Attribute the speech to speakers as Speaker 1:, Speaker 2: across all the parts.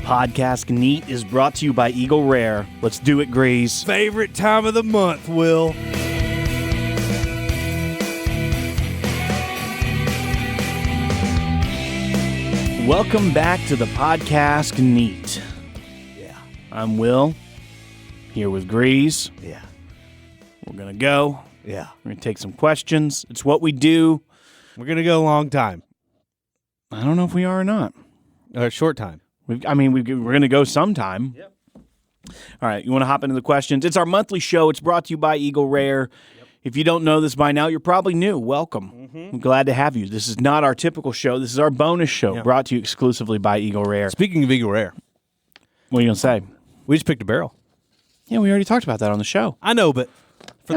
Speaker 1: PodCask Neat is brought to you by Eagle Rare. Let's do it, Grease.
Speaker 2: Favorite time of the month, Will.
Speaker 1: Welcome back to the PodCask Neat.
Speaker 2: Yeah.
Speaker 1: I'm Will, here with Grease.
Speaker 2: Yeah.
Speaker 1: We're going to go.
Speaker 2: Yeah.
Speaker 1: We're going to take some questions. It's what we do.
Speaker 2: We're going to go a long time.
Speaker 1: I don't know if we are or not.
Speaker 2: A short time.
Speaker 1: We're going to go sometime.
Speaker 2: Yep.
Speaker 1: All right, you want to hop into the questions? It's our monthly show. It's brought to you by Eagle Rare. Yep. If you don't know this by now, you're probably new. Welcome. Mm-hmm. I'm glad to have you. This is not our typical show. This is our bonus show, brought to you exclusively by Eagle Rare.
Speaker 2: Speaking of Eagle Rare,
Speaker 1: what are you going to say?
Speaker 2: we just picked a barrel.
Speaker 1: Yeah, we already talked about that on the show.
Speaker 2: I know, but for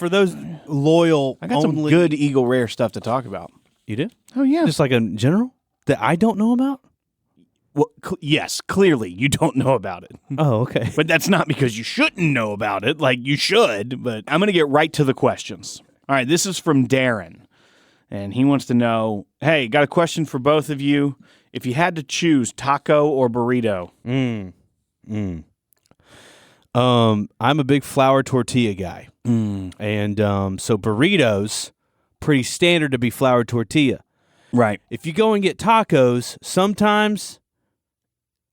Speaker 2: those loyal,
Speaker 1: I got some good Eagle Rare stuff to talk about.
Speaker 2: You do?
Speaker 1: Oh, yeah.
Speaker 2: Just like in general that I don't know about?
Speaker 1: Well, yes, clearly you don't know about it.
Speaker 2: Oh, okay.
Speaker 1: But that's not because you shouldn't know about it. Like, you should, but I'm going to get right to the questions. All right, this is from Darren, and he wants to know, hey, got a question for both of you. If you had to choose taco or burrito?
Speaker 2: I'm a big flour tortilla guy. And so burritos, pretty standard to be flour tortilla.
Speaker 1: Right.
Speaker 2: If you go and get tacos, sometimes...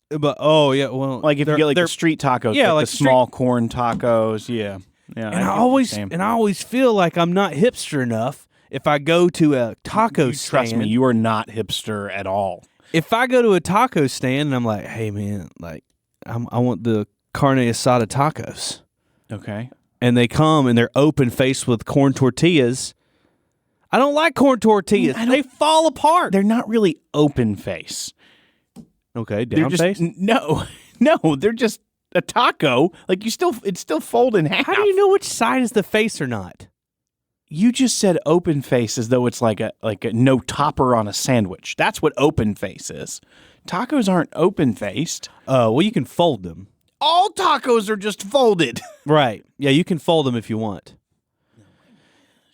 Speaker 2: But
Speaker 1: like if you get like the street tacos, like the small corn tacos, yeah.
Speaker 2: And I always feel like I'm not hipster enough if I go to a taco stand.
Speaker 1: Trust me, you are not hipster at all.
Speaker 2: If I go to a taco stand and I'm like, hey man, like I want the carne asada tacos.
Speaker 1: Okay.
Speaker 2: And they come and they're open faced with corn tortillas. I don't like corn tortillas. They fall apart.
Speaker 1: They're not really open face.
Speaker 2: Okay, down face?
Speaker 1: No, they're just a taco. Like it's still folded in half.
Speaker 2: How do you know which side is the face or not?
Speaker 1: You just said open face as though it's like a no topper on a sandwich. That's what open face is. Tacos aren't open faced.
Speaker 2: Well, you can fold them.
Speaker 1: All tacos are just folded.
Speaker 2: Right. Yeah, you can fold them if you want.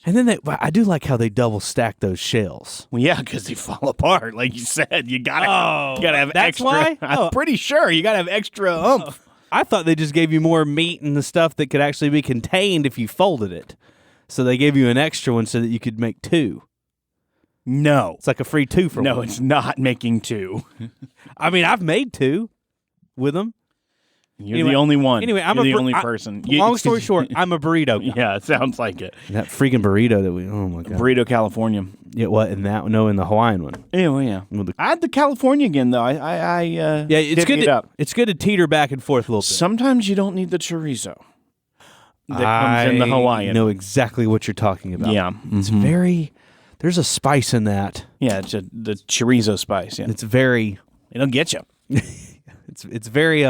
Speaker 2: And then I do like how they double stack those shells.
Speaker 1: Well, yeah, because they fall apart. Like you said, you gotta have
Speaker 2: that's
Speaker 1: extra.
Speaker 2: Why?
Speaker 1: I'm pretty sure you gotta have extra oomph.
Speaker 2: I thought they just gave you more meat and the stuff that could actually be contained if you folded it. So they gave you an extra one so that you could make two.
Speaker 1: No,
Speaker 2: it's like a free two for one.
Speaker 1: No, it's not making two.
Speaker 2: I mean, I've made two with them.
Speaker 1: You're the only one.
Speaker 2: Anyway, I'm
Speaker 1: the only person.
Speaker 2: Long story short, I'm a burrito guy.
Speaker 1: Yeah, it sounds like it.
Speaker 2: That freaking burrito that oh my God.
Speaker 1: Burrito California.
Speaker 2: Yeah, what? In that one? No, in the Hawaiian one.
Speaker 1: Yeah, well, yeah. I had the California again, though.
Speaker 2: It's good it's good to teter back and forth a little bit.
Speaker 1: Sometimes you don't need the chorizo that comes in the Hawaiian.
Speaker 2: I know exactly what you're talking about.
Speaker 1: Yeah.
Speaker 2: It's very, there's a spice in that.
Speaker 1: Yeah, it's the chorizo spice. Yeah.
Speaker 2: It's very...
Speaker 1: It'll get you.
Speaker 2: It's very...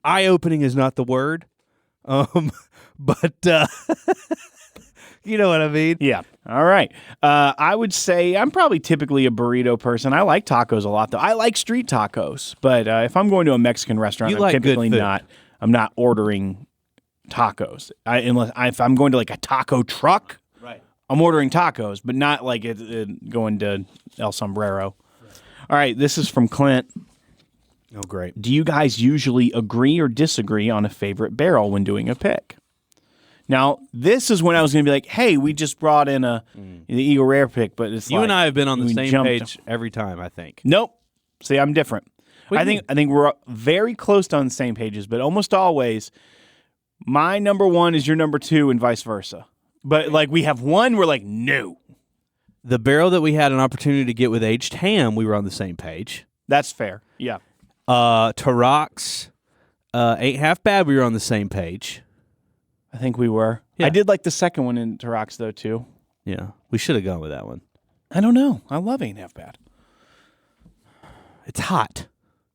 Speaker 2: eye-opening is not the word, but you know what I mean?
Speaker 1: Yeah. All right. I would say I'm probably typically a burrito person. I like tacos a lot, though. I like street tacos, but if I'm going to a Mexican restaurant, I'm typically not. I'm not ordering tacos. If I'm going to like a taco truck,
Speaker 2: right?
Speaker 1: I'm ordering tacos, but not like going to El Sombrero. Right. All right. This is from Clint.
Speaker 2: Oh, great.
Speaker 1: Do you guys usually agree or disagree on a favorite barrel when doing a pick? Now, this is when I was going to be like, hey, we just brought in the Eagle Rare pick, but it's
Speaker 2: you and I have been on the same page every time, I think.
Speaker 1: Nope. See, I'm different. I think we're very close to on the same pages, but almost always my number one is your number two and vice versa. But like we have one, we're like, no.
Speaker 2: The barrel that we had an opportunity to get with aged ham, we were on the same page.
Speaker 1: That's fair. Yeah.
Speaker 2: Tarak's ain't half bad. We were on the same page.
Speaker 1: I think we were. Yeah. I did like the second one in Tarak's though too.
Speaker 2: Yeah, we should have gone with that one.
Speaker 1: I don't know. I love ain't half bad.
Speaker 2: It's hot.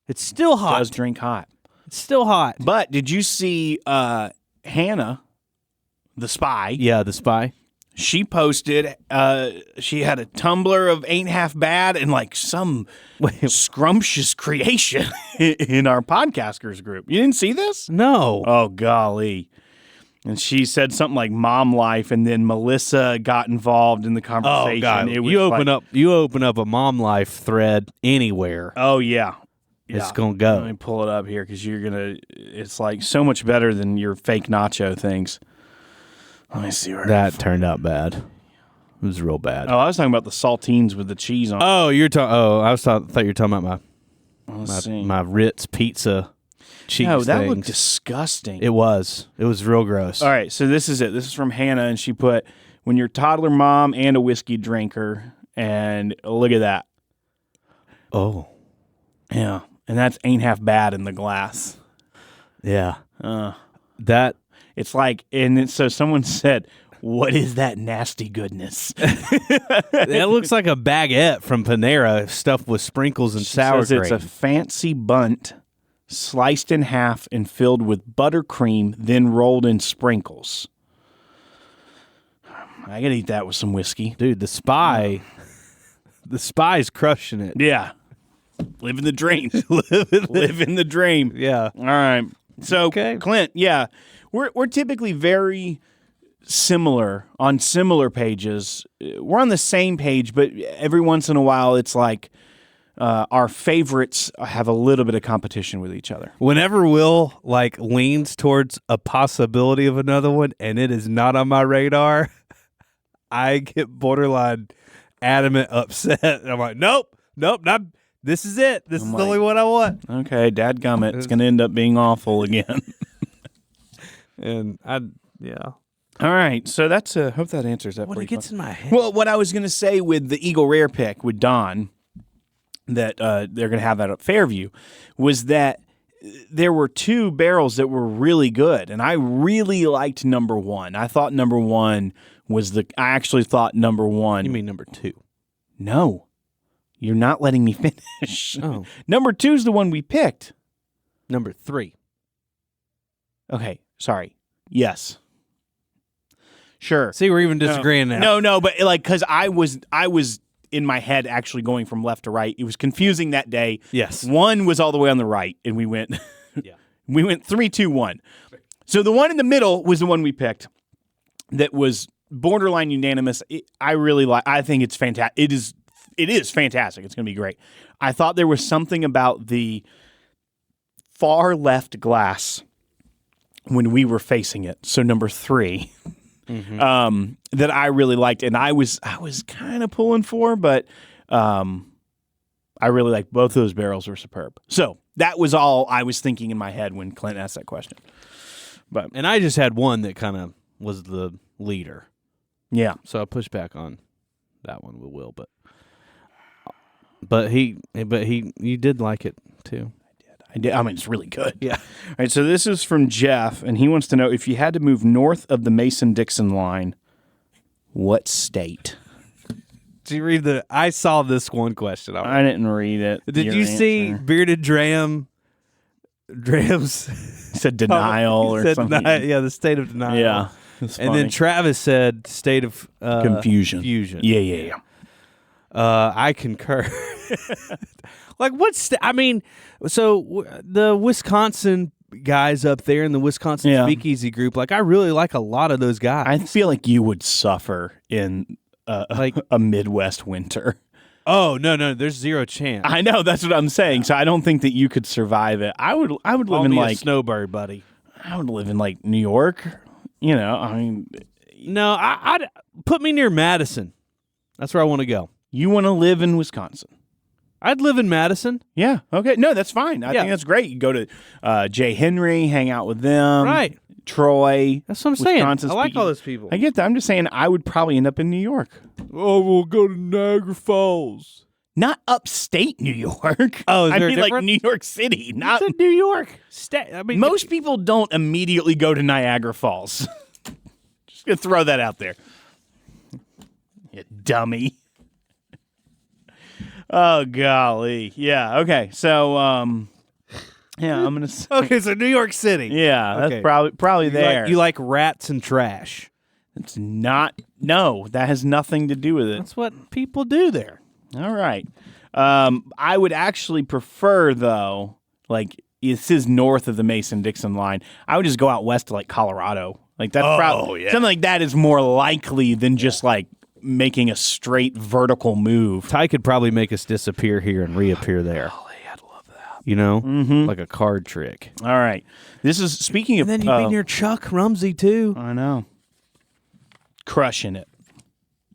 Speaker 2: It's still hot.
Speaker 1: It does drink hot.
Speaker 2: It's still hot.
Speaker 1: But did you see Hannah, the spy?
Speaker 2: Yeah, the spy.
Speaker 1: She posted, she had a tumbler of Ain't Half Bad and like some scrumptious creation in our podcasters group. You didn't see this?
Speaker 2: No.
Speaker 1: Oh, golly. And she said something like mom life, and then Melissa got involved in the conversation.
Speaker 2: Oh, God. You open up a mom life thread anywhere.
Speaker 1: Oh, yeah.
Speaker 2: it's going to go.
Speaker 1: Let me pull it up here because it's like so much better than your fake nacho things. Let me see where
Speaker 2: that turned out bad. It was real bad.
Speaker 1: Oh, I was talking about the saltines with the cheese on.
Speaker 2: Oh, you're talking. Oh, thought you were talking about my Ritz pizza cheese.
Speaker 1: No, that
Speaker 2: things.
Speaker 1: looked disgusting.
Speaker 2: It was real gross.
Speaker 1: All right, so this is it. This is from Hannah, and she put, when you're a toddler mom and a whiskey drinker, and look at that.
Speaker 2: Oh,
Speaker 1: yeah, and that's ain't half bad in the glass.
Speaker 2: Yeah,
Speaker 1: that it's like, so someone said, "What is that nasty goodness?"
Speaker 2: That looks like a baguette from Panera stuffed with sprinkles and sour cream.
Speaker 1: It's a fancy bunt sliced in half and filled with buttercream, then rolled in sprinkles. I could eat that with some whiskey.
Speaker 2: Dude, the spy's crushing it.
Speaker 1: Yeah. Living the dream. Living the dream.
Speaker 2: Yeah.
Speaker 1: All right. So, Clint, yeah, we're typically very similar on similar pages. We're on the same page, but every once in a while it's like our favorites have a little bit of competition with each other.
Speaker 2: Whenever Will leans towards a possibility of another one and it is not on my radar, I get borderline adamant upset. I'm like, nope, not. This is it. This is the only one I want.
Speaker 1: Okay, dadgummit, it's going to end up being awful again.
Speaker 2: And All
Speaker 1: right, so that's. Hope that answers that.
Speaker 2: When it gets in my head.
Speaker 1: Well, what I was going to say with the Eagle Rare pick with Don, that they're going to have that at Fairview, was that there were two barrels that were really good, and I really liked number one. I thought number one was I actually thought number one.
Speaker 2: You mean number two?
Speaker 1: No. You're not letting me finish.
Speaker 2: Oh.
Speaker 1: Number two is the one we picked.
Speaker 2: Number three.
Speaker 1: Okay, sorry. Yes. Sure.
Speaker 2: See, we're even disagreeing now.
Speaker 1: No, but because I was in my head actually going from left to right. It was confusing that day.
Speaker 2: Yes.
Speaker 1: One was all the way on the right, and we went 3, 2, 1. So the one in the middle was the one we picked that was borderline unanimous. I really like. I think it's fantastic. It is fantastic. It's going to be great. I thought there was something about the far left glass when we were facing it. So number 3, that I really liked, and I was kind of pulling for, but I really liked both those barrels were superb. So that was all I was thinking in my head when Clint asked that question.
Speaker 2: And I just had one that kind of was the leader.
Speaker 1: Yeah.
Speaker 2: So I pushed back on that one with Will, but you did like it too.
Speaker 1: I did. I mean, it's really good.
Speaker 2: Yeah.
Speaker 1: All right. So this is from Jeff, and he wants to know if you had to move north of the Mason-Dixon line, what state?
Speaker 2: Did you read I saw this one question.
Speaker 1: I didn't read it.
Speaker 2: Did you see Bearded Dram's
Speaker 1: said denial or something?
Speaker 2: The state of denial.
Speaker 1: Yeah.
Speaker 2: And then Travis said state of
Speaker 1: confusion.
Speaker 2: Yeah. I concur. So the Wisconsin guys up there in the Wisconsin Speakeasy group, I really like a lot of those guys.
Speaker 1: I feel like you would suffer in a Midwest winter.
Speaker 2: Oh, no, there's zero chance.
Speaker 1: I know, that's what I'm saying. So I don't think that you could survive it. I would live in
Speaker 2: a snowbird, buddy.
Speaker 1: I would live in New York.
Speaker 2: No, I'd put me near Madison. That's where I want to go.
Speaker 1: You want to live in Wisconsin?
Speaker 2: I'd live in Madison.
Speaker 1: Yeah. Okay. No, that's fine. I think that's great. You go to Jay Henry, hang out with them.
Speaker 2: Right.
Speaker 1: Troy.
Speaker 2: That's what I'm saying. I like all those people.
Speaker 1: I get that. I'm just saying I would probably end up in New York.
Speaker 2: Oh, we'll go to Niagara Falls.
Speaker 1: Not upstate New York.
Speaker 2: Oh,
Speaker 1: I mean like New York City. Not
Speaker 2: New York.
Speaker 1: Most people don't immediately go to Niagara Falls. Just gonna throw that out there. You dummy. Oh golly. Yeah. Okay. So I'm gonna say.
Speaker 2: Okay. So New York City.
Speaker 1: Yeah.
Speaker 2: Okay.
Speaker 1: That's probably there.
Speaker 2: You like rats and trash.
Speaker 1: It's not. No, that has nothing to do with it.
Speaker 2: That's what people do there.
Speaker 1: All right. I would actually prefer though, this is north of the Mason-Dixon line. I would just go out west to Colorado. That's something like that is more likely than just making a straight vertical move.
Speaker 2: Ty could probably make us disappear here and reappear there.
Speaker 1: Golly, I'd love that.
Speaker 2: like a card trick.
Speaker 1: All right. This is speaking of.
Speaker 2: And then you've been near Chuck Rumsey too.
Speaker 1: I know. Crushing it.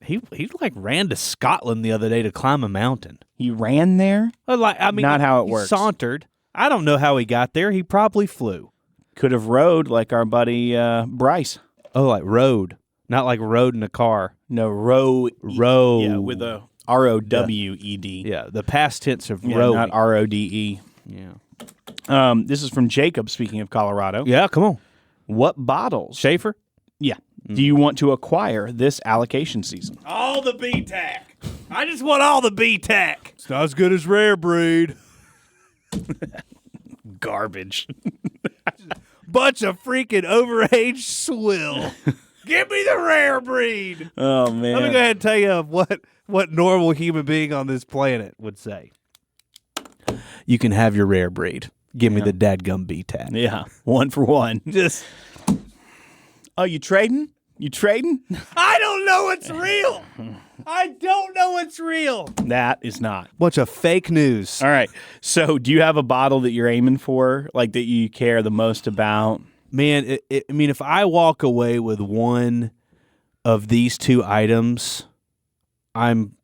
Speaker 2: He like ran to Scotland the other day to climb a mountain.
Speaker 1: He ran there? Not how it
Speaker 2: he
Speaker 1: works.
Speaker 2: Sauntered. I don't know how he got there. He probably flew.
Speaker 1: Could have rode like our buddy Bryce.
Speaker 2: Oh, like rode. Not like rode in a car.
Speaker 1: No, row.
Speaker 2: Row.
Speaker 1: Yeah, with a R-O-W-E-D.
Speaker 2: Yeah, the past tense of row.
Speaker 1: Not R-O-D-E.
Speaker 2: Yeah.
Speaker 1: This is from Jacob, speaking of Colorado.
Speaker 2: Yeah, come on.
Speaker 1: What bottles?
Speaker 2: Schaefer?
Speaker 1: Yeah. Do you want to acquire this allocation season?
Speaker 2: All the B-Tac. I just want all the B-Tac. It's not as good as Rare Breed.
Speaker 1: Garbage.
Speaker 2: Bunch of freaking overaged swill. Give me the Rare Breed.
Speaker 1: Oh, man.
Speaker 2: Let me go ahead and tell you what normal human being on this planet would say. You can have your Rare Breed. Give me the dadgum B-Tac.
Speaker 1: Yeah, 1 for 1.
Speaker 2: Just...
Speaker 1: Oh, you trading? You trading?
Speaker 2: I don't know what's real. I don't know what's real.
Speaker 1: That is not.
Speaker 2: Bunch of fake news.
Speaker 1: All right. So do you have a bottle that you're aiming for, like that you care the most about?
Speaker 2: Man, I mean, if I walk away with one of these two items, I'm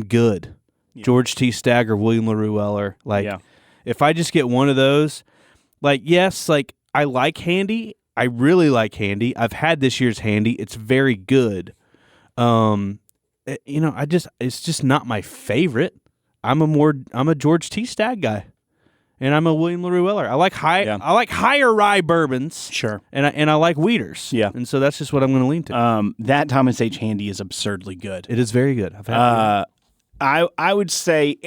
Speaker 2: good. Yeah. George T. Stagg or William LaRue Weller. If I just get one of those, yes, I like Handy. I really like Handy. I've had this year's Handy. It's very good. It's just not my favorite. I'm a George T. Stagg guy, and I'm a William LaRue Weller. I like higher rye bourbons.
Speaker 1: Sure,
Speaker 2: and I like wheaters.
Speaker 1: Yeah,
Speaker 2: and so that's just what I'm going to lean to.
Speaker 1: That Thomas H. Handy is absurdly good.
Speaker 2: It is very good. I've had
Speaker 1: I would say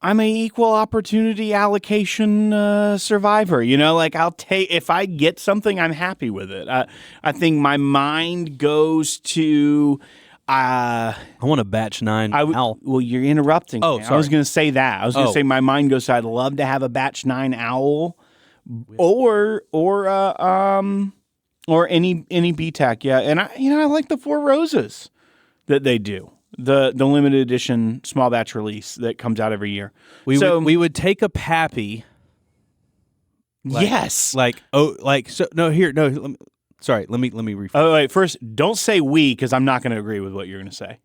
Speaker 1: I'm an equal opportunity allocation survivor. I'll take, if I get something, I'm happy with it. I think my mind goes to.
Speaker 2: I want a batch 9 owl.
Speaker 1: Well, you're interrupting.
Speaker 2: Oh,
Speaker 1: me.
Speaker 2: sorry.
Speaker 1: I was going to say that. I was going to say my mind goes to. I'd love to have a batch 9 owl, or any BTAC. Yeah, and I like the 4 Roses that they do. The limited edition small batch release that comes out every year.
Speaker 2: We would take a Pappy.
Speaker 1: Yes.
Speaker 2: Let me rephrase.
Speaker 1: Oh wait, first don't say we, because I'm not going to agree with what you're going to say.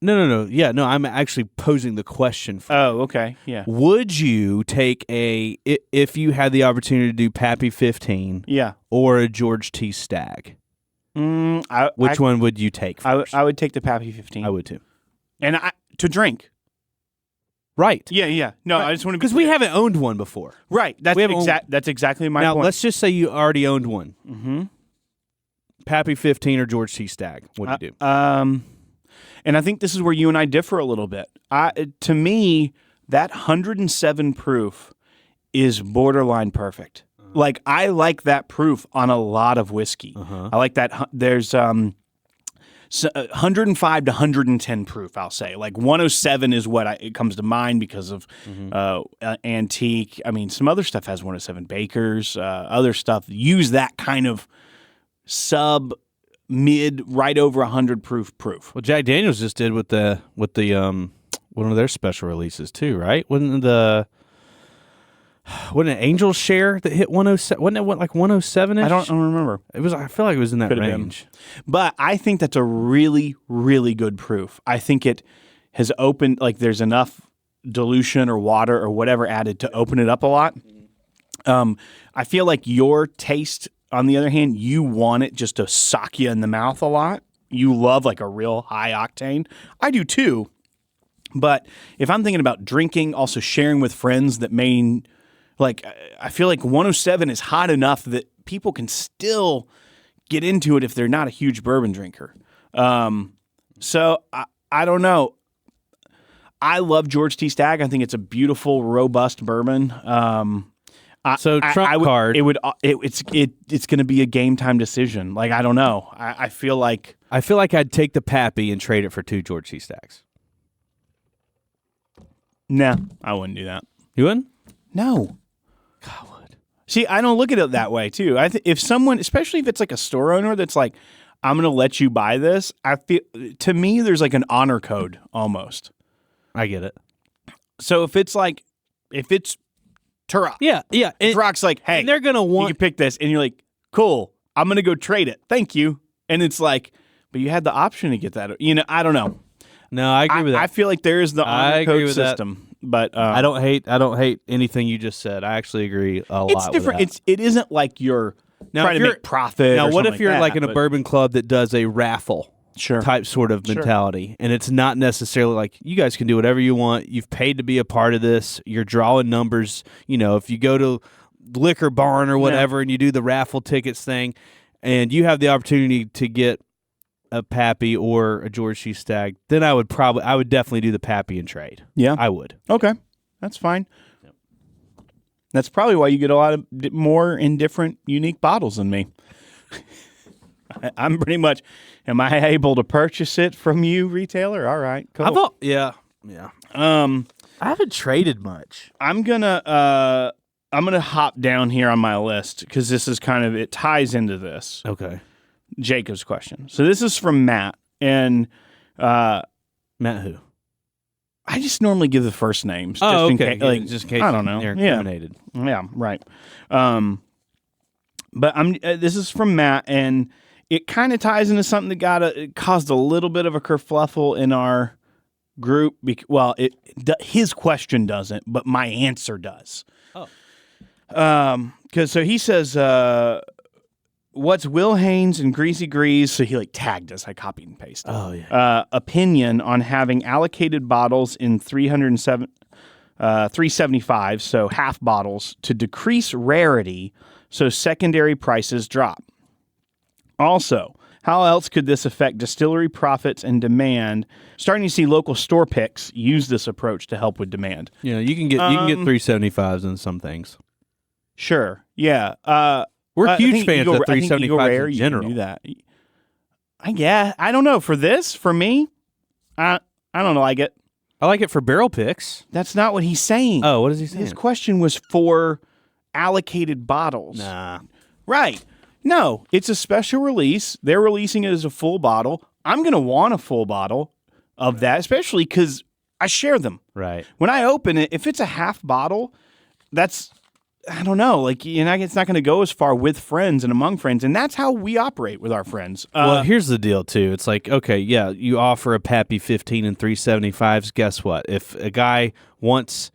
Speaker 2: No. Yeah, no, I'm actually posing the question for you.
Speaker 1: Oh, okay. Yeah.
Speaker 2: Would you take if you had the opportunity to do Pappy 15 or a George T. Stagg? Which one would you take first?
Speaker 1: I would take the Pappy 15.
Speaker 2: I would too.
Speaker 1: And to drink.
Speaker 2: Right.
Speaker 1: Yeah. No, right. I just want to be
Speaker 2: because we haven't owned one before.
Speaker 1: Right. That's exactly my point.
Speaker 2: Now, let's just say you already owned one.
Speaker 1: Mm-hmm.
Speaker 2: Pappy 15 or George T. Stagg. What do you do?
Speaker 1: And I think this is where you and I differ a little bit. To me, that 107 proof is borderline perfect. I like that proof on a lot of whiskey. Uh-huh. I like that. There's 105 to 110 proof, I'll say. 107 is what it comes to mind because of antique. I mean, some other stuff has 107 Bakers. Other stuff use that kind of mid, right over 100 proof.
Speaker 2: Well, Jack Daniels just did with the one of their special releases too, right? Wasn't it Angel's Share that hit 107? Wasn't it 107-ish?
Speaker 1: I don't remember.
Speaker 2: It was. I feel like it was in that range.
Speaker 1: But I think that's a really, really good proof. I think it has opened, there's enough dilution or water or whatever added to open it up a lot. I feel like your taste, on the other hand, you want it just to sock you in the mouth a lot. You love a real high octane. I do too. But if I'm thinking about drinking, also sharing with friends that may... I feel like 107 is hot enough that people can still get into it if they're not a huge bourbon drinker. So I don't know. I love George T. Stagg. I think it's a beautiful, robust bourbon.
Speaker 2: Trump card.
Speaker 1: It's going to be a game time decision. I don't know. I feel like
Speaker 2: I'd take the Pappy and trade it for 2 George T. Staggs.
Speaker 1: Nah, I wouldn't do that.
Speaker 2: You wouldn't?
Speaker 1: No.
Speaker 2: God, I would.
Speaker 1: See, I don't look at it that way, too. If someone, especially if it's a store owner that's I'm going to let you buy this, I feel, to me, there's an honor code almost.
Speaker 2: I get it.
Speaker 1: So if it's Turok.
Speaker 2: Yeah.
Speaker 1: Turok's like, hey,
Speaker 2: and they're gonna want
Speaker 1: you can pick this, and you're like, cool, I'm gonna go trade it. Thank you. And it's like, but you had the option to get that. I don't know.
Speaker 2: No, I agree with that.
Speaker 1: I feel like there is the honor code system, but
Speaker 2: I don't hate anything you just said. I actually agree a lot.
Speaker 1: It's different.
Speaker 2: With that.
Speaker 1: It isn't like you're trying to make profit.
Speaker 2: Now, what if you're
Speaker 1: like
Speaker 2: in a bourbon club that does a raffle? Type sort of mentality. And it's not necessarily like you guys can do whatever you want. You've paid to be a part of this. You're drawing numbers. If you go to Liquor Barn or whatever and you do the raffle tickets thing and you have the opportunity to get a Pappy or a George T. Stagg, then I would definitely do the Pappy and trade.
Speaker 1: Yeah.
Speaker 2: I would.
Speaker 1: Okay. That's fine. Yep. That's probably why you get a lot of more in different unique bottles than me. I'm pretty much, am I able to purchase it from you, retailer? All right, cool.
Speaker 2: Yeah. I haven't traded much.
Speaker 1: I'm gonna hop down here on my list because this is it ties into this.
Speaker 2: Okay.
Speaker 1: Jacob's question. So this is from Matt, and
Speaker 2: Matt who?
Speaker 1: I just normally give the first names.
Speaker 2: Oh,
Speaker 1: just
Speaker 2: okay.
Speaker 1: In case,
Speaker 2: just in case
Speaker 1: I don't know.
Speaker 2: They're incriminated.
Speaker 1: Yeah, right. But this is from Matt, and it kind of ties into something that caused a little bit of a kerfluffle in our group. Well, his question doesn't, but my answer does.
Speaker 2: Oh.
Speaker 1: So he says, what's Will Haynes and Greasy Grease? So he tagged us. I copied and pasted.
Speaker 2: Oh, yeah.
Speaker 1: Opinion on having allocated bottles in 375, so half bottles, to decrease rarity so secondary prices drop. Also, how else could this affect distillery profits and demand? Starting to see local store picks use this approach to help with demand.
Speaker 2: Yeah, you can get 375s in some things.
Speaker 1: Sure. Yeah.
Speaker 2: We're huge fans of 375s in general.
Speaker 1: You can do that. I don't know. For me, I don't like it.
Speaker 2: I like it for barrel picks.
Speaker 1: That's not what he's saying.
Speaker 2: Oh, what is he saying?
Speaker 1: His question was for allocated bottles.
Speaker 2: Nah.
Speaker 1: Right. No, it's a special release. They're releasing it as a full bottle. I'm going to want a full bottle of that, especially because I share them.
Speaker 2: Right.
Speaker 1: When I open it, if it's a half bottle, that's, I don't know, it's not going to go as far with friends and among friends, and that's how we operate with our friends.
Speaker 2: Well, here's the deal, too. It's like, okay, yeah, you offer a Pappy 15 and 375s. Guess what? If a guy wants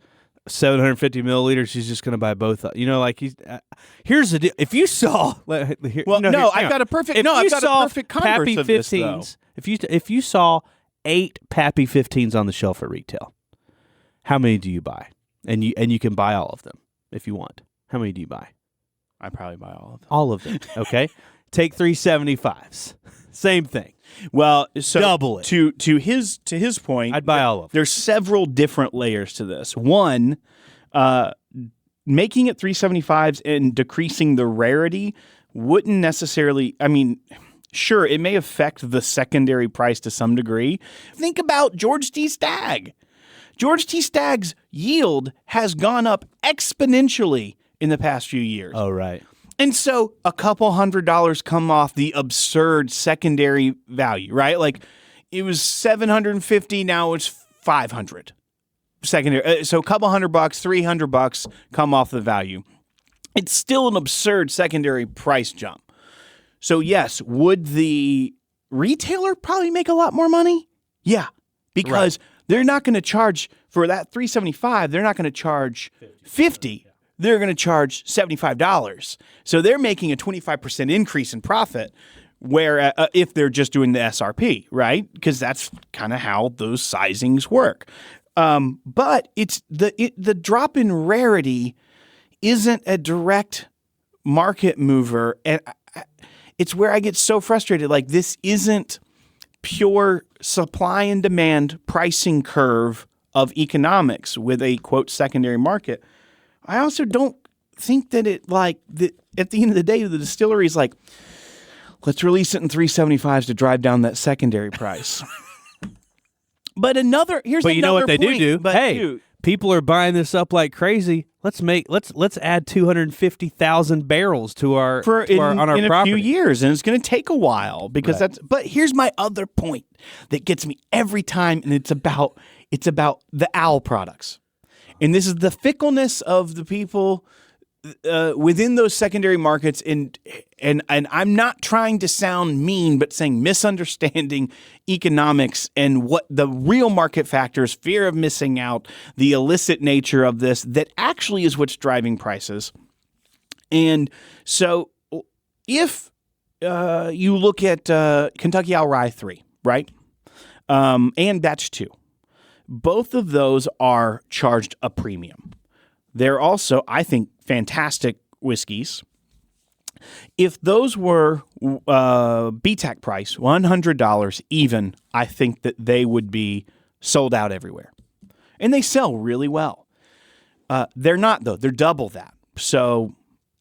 Speaker 2: 750 milliliters, he's just going to buy both. Here's the deal. If you saw, I've got a perfect
Speaker 1: converse of this, though.
Speaker 2: If you saw 8 Pappy 15s on the shelf at retail, how many do you buy? And you can buy all of them if you want. How many do you buy?
Speaker 1: I probably buy all of them.
Speaker 2: All of them. Okay. Take 375s. Same thing.
Speaker 1: Well, so
Speaker 2: double it.
Speaker 1: To his point,
Speaker 2: I'd buy all of them.
Speaker 1: There's several different layers to this. One, making it 375s and decreasing the rarity wouldn't necessarily, sure, it may affect the secondary price to some degree. Think about George T. Stagg. George T. Stagg's yield has gone up exponentially in the past few years.
Speaker 2: Oh, right.
Speaker 1: And so a couple $100 come off the absurd secondary value, right? It was $750, now it's $500 secondary. So a couple $100, $300 come off the value. It's still an absurd secondary price jump. So yes, would the retailer probably make a lot more money? Yeah, because they're not going to charge for that $375. They're not going to charge $50. They're going to charge $75. So they're making a 25% increase in profit, where if they're just doing the SRP, right? Because that's kind of how those sizings work. But it's the drop in rarity isn't a direct market mover, and it's where I get so frustrated. This isn't pure supply and demand pricing curve of economics with a quote secondary market. I also don't think that at the end of the day, the distillery is let's release it in 375s to drive down that secondary price. But you know what
Speaker 2: they do? Hey, people are buying this up like crazy. Let's add 250,000 barrels to our property
Speaker 1: in a few years, and it's going to take a while because But here's my other point that gets me every time, and it's about the OWL products. And this is the fickleness of the people within those secondary markets, and I'm not trying to sound mean, but saying misunderstanding economics and what the real market factors, fear of missing out, the illicit nature of this, that actually is what's driving prices. And so if you look at Kentucky Owl Rye 3, right, and Batch 2, both of those are charged a premium. They're also, I think, fantastic whiskeys. If those were BTAC price, $100 even, I think that they would be sold out everywhere. And they sell really well. They're not, though. They're double that. So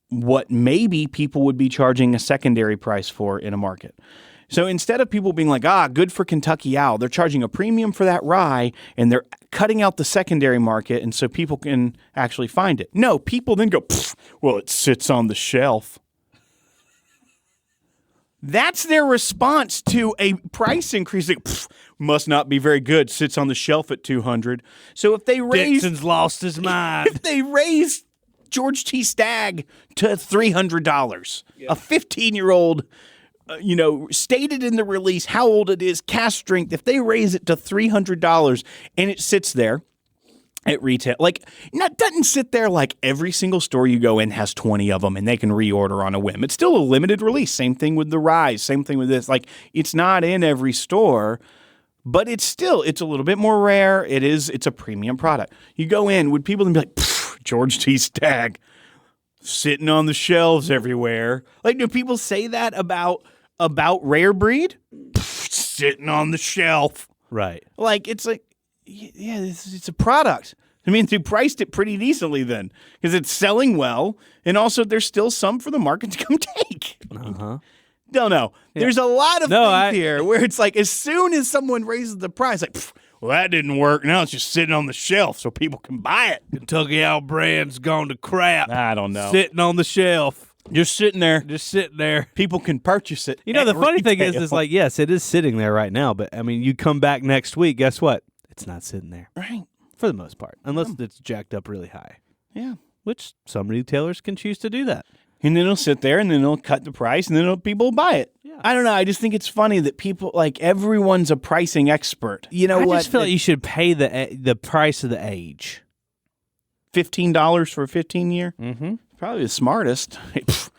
Speaker 1: what maybe people would be charging a secondary price for in a market. So instead of people being like, good for Kentucky Owl, they're charging a premium for that rye, and they're cutting out the secondary market, and so people can actually find it. No, people then go, well, it sits on the shelf. That's their response to a price increase. Like, must not be very good. Sits on the shelf at $200. So if they raise,
Speaker 2: Dixon's lost his mind.
Speaker 1: If they raise George T. Stagg to $300, a 15-year-old. Stated in the release how old it is, cast strength, if they raise it to $300 and it sits there at retail, doesn't sit there like every single store you go in has 20 of them and they can reorder on a whim. It's still a limited release. Same thing with the rye. Same thing with this. It's not in every store, but it's a little bit more rare. It's a premium product. You go in, would people then be like, George T. Stagg sitting on the shelves everywhere? Do people say that about rare breed? Sitting on the shelf.
Speaker 2: Right.
Speaker 1: It's a product. I mean, they priced it pretty decently then because it's selling well, and also there's still some for the market to come take.
Speaker 2: Uh-huh.
Speaker 1: Don't know. Yeah. There's a lot of things here where it's as soon as someone raises the price, well, that didn't work. Now it's just sitting on the shelf so people can buy it.
Speaker 2: Kentucky Owl brand's gone to crap.
Speaker 1: I don't know.
Speaker 2: Sitting on the shelf.
Speaker 1: Just sitting there.
Speaker 2: People
Speaker 1: can purchase it.
Speaker 2: The funny thing is yes, it is sitting there right now. But, I mean, you come back next week, guess what? It's not sitting there.
Speaker 1: Right.
Speaker 2: For the most part. Unless it's jacked up really high.
Speaker 1: Yeah.
Speaker 2: Which some retailers can choose to do that.
Speaker 1: And then it'll sit there, and then it'll cut the price, and then people will buy it.
Speaker 2: Yeah.
Speaker 1: I don't know. I just think it's funny that people, everyone's a pricing expert. You know what?
Speaker 2: I just feel like you should pay the price of the age.
Speaker 1: $15 for a 15-year?
Speaker 2: Mm-hmm.
Speaker 1: Probably the smartest.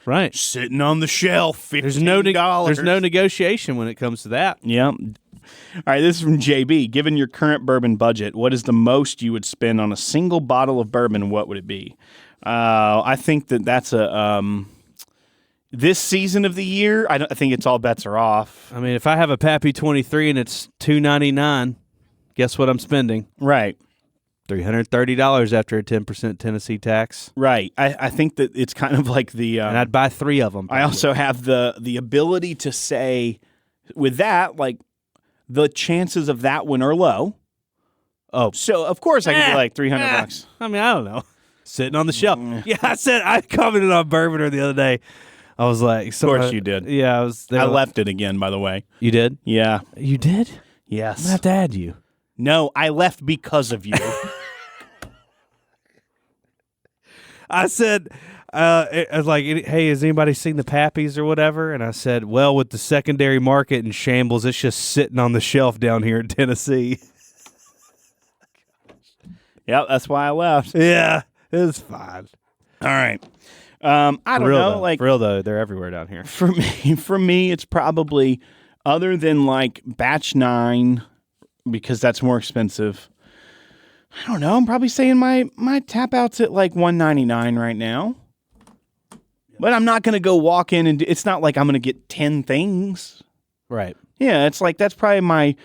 Speaker 2: Right.
Speaker 1: Sitting on the shelf, $15.
Speaker 2: There's no negotiation when it comes to that.
Speaker 1: Yeah. All right, this is from JB. Given your current bourbon budget, what is the most you would spend on a single bottle of bourbon? What would it be? I think that's this season of the year, I think it's all bets are off.
Speaker 2: I mean, if I have a Pappy 23 and it's $2.99, guess what I'm spending?
Speaker 1: Right.
Speaker 2: $330 after a 10% Tennessee tax.
Speaker 1: Right. I think that it's kind of like the...
Speaker 2: and I'd buy 3 of them.
Speaker 1: Probably. I also have the ability to say, with that, the chances of that one are low.
Speaker 2: Oh.
Speaker 1: So, of course, I can be $300.
Speaker 2: I mean, I don't know. Sitting on the shelf. Yeah, I commented on Bourbon the other day. I was like...
Speaker 1: Of course you did.
Speaker 2: Yeah, I was there.
Speaker 1: I left it again, by the way.
Speaker 2: You did?
Speaker 1: Yeah.
Speaker 2: You did?
Speaker 1: Yes.
Speaker 2: I'm going to have to add you.
Speaker 1: No, I left because of you.
Speaker 2: I said, I was like, hey, has anybody seen the Pappies or whatever? And I said, well, with the secondary market in shambles, it's just sitting on the shelf down here in Tennessee.
Speaker 1: Yep, that's why I left.
Speaker 2: Yeah, it was fine.
Speaker 1: All right. I don't know.
Speaker 2: For real, though, they're everywhere down here.
Speaker 1: For me, it's probably, other than Batch 9, because that's more expensive, I don't know. I'm probably saying my tap out's at $199 right now. But I'm not going to go walk in and it's not like I'm going to get 10 things.
Speaker 2: Right.
Speaker 1: Yeah, it's that's probably my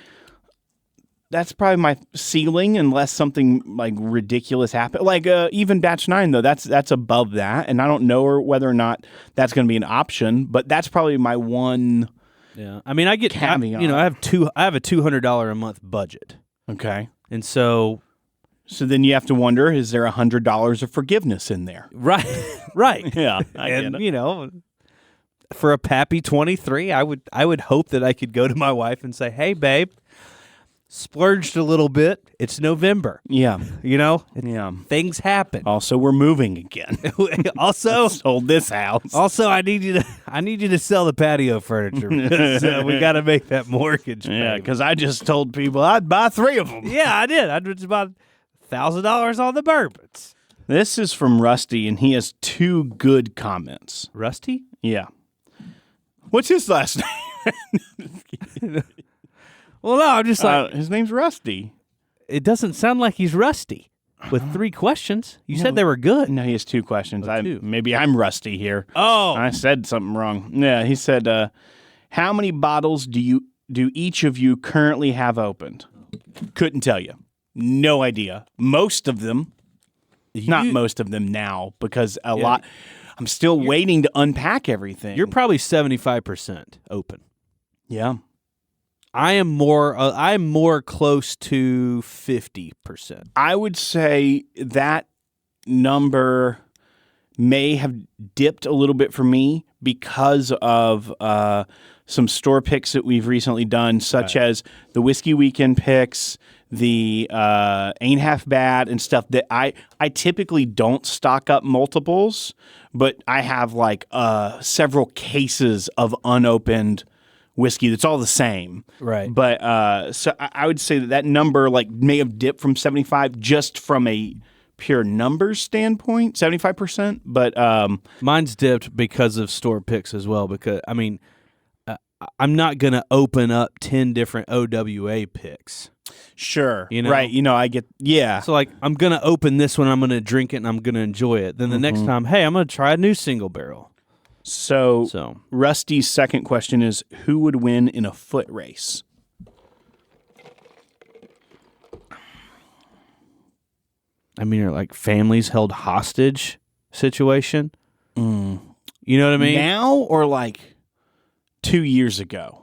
Speaker 1: ceiling unless something ridiculous happens. Even Batch 9 though, that's above that, and I don't know whether or not that's going to be an option, but that's probably my one.
Speaker 2: Yeah. I mean, I have a $200 a month budget.
Speaker 1: Okay.
Speaker 2: And so
Speaker 1: then you have to wonder, is there $100 of forgiveness in there?
Speaker 2: Right. Right.
Speaker 1: Yeah. I get it.
Speaker 2: For a Pappy 23, I would hope that I could go to my wife and say, "Hey, babe, splurged a little bit. It's November.
Speaker 1: Yeah.
Speaker 2: Yeah. Things happen.
Speaker 1: Also, we're moving again.
Speaker 2: Also,
Speaker 1: sold this house.
Speaker 2: Also, I need you to sell the patio furniture. Because, we got to make that mortgage.
Speaker 1: Yeah, because I just told people I'd buy 3 of them.
Speaker 2: Yeah, I did. I just about $1,000 on the bourbons.
Speaker 1: This is from Rusty, and he has 2 good comments.
Speaker 2: Rusty?
Speaker 1: Yeah. What's his last name?
Speaker 2: Well, no, I'm just like...
Speaker 1: his name's Rusty.
Speaker 2: It doesn't sound like he's rusty. With 3 questions. You said they were good.
Speaker 1: No, he has 2 questions.
Speaker 2: 2.
Speaker 1: Maybe I'm rusty here.
Speaker 2: Oh.
Speaker 1: I said something wrong. Yeah, he said, how many bottles do each of you currently have opened? Couldn't tell you. No idea. Most of them. Not most of them now, because a lot... I'm still waiting to unpack everything.
Speaker 2: You're probably 75% open.
Speaker 1: Yeah.
Speaker 2: I'm more close to 50%.
Speaker 1: I would say that number may have dipped a little bit for me because of some store picks that we've recently done, such as the Whiskey Weekend picks, the Ain't Half Bad, and stuff that I typically don't stock up multiples, but I have like several cases of unopened whiskey that's all the same.
Speaker 2: Right.
Speaker 1: But so I would say that number like may have dipped from 75 just from a pure numbers standpoint, 75%. But
Speaker 2: mine's dipped because of store picks as well, because I mean I'm not going to open up 10 different OWA picks.
Speaker 1: Sure. Right. I get, yeah.
Speaker 2: So, like, I'm going to open this one, I'm going to drink it, and I'm going to enjoy it. Then the next time, hey, I'm going to try a new single barrel.
Speaker 1: So, Rusty's second question is, who would win in a foot race?
Speaker 2: I mean, are like families held hostage situation? You know what I mean?
Speaker 1: Now or like 2 years ago?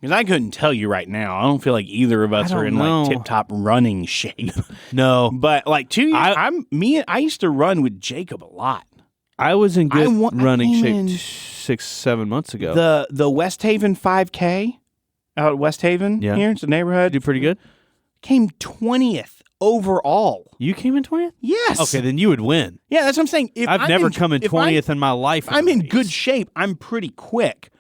Speaker 1: Because I couldn't tell you right now. I don't feel like either of us are in like tip-top running shape.
Speaker 2: No.
Speaker 1: But like 2 years, I used to run with Jacob a lot.
Speaker 2: I was in good running shape 6-7 months ago.
Speaker 1: The West Haven 5K out at West Haven here, it's a neighborhood.
Speaker 2: You do pretty good?
Speaker 1: Came 20th overall.
Speaker 2: You came in 20th?
Speaker 1: Yes.
Speaker 2: Okay, then you would win.
Speaker 1: Yeah, that's what I'm saying.
Speaker 2: I've never come in 20th in my life.
Speaker 1: I'm in good shape. I'm pretty quick.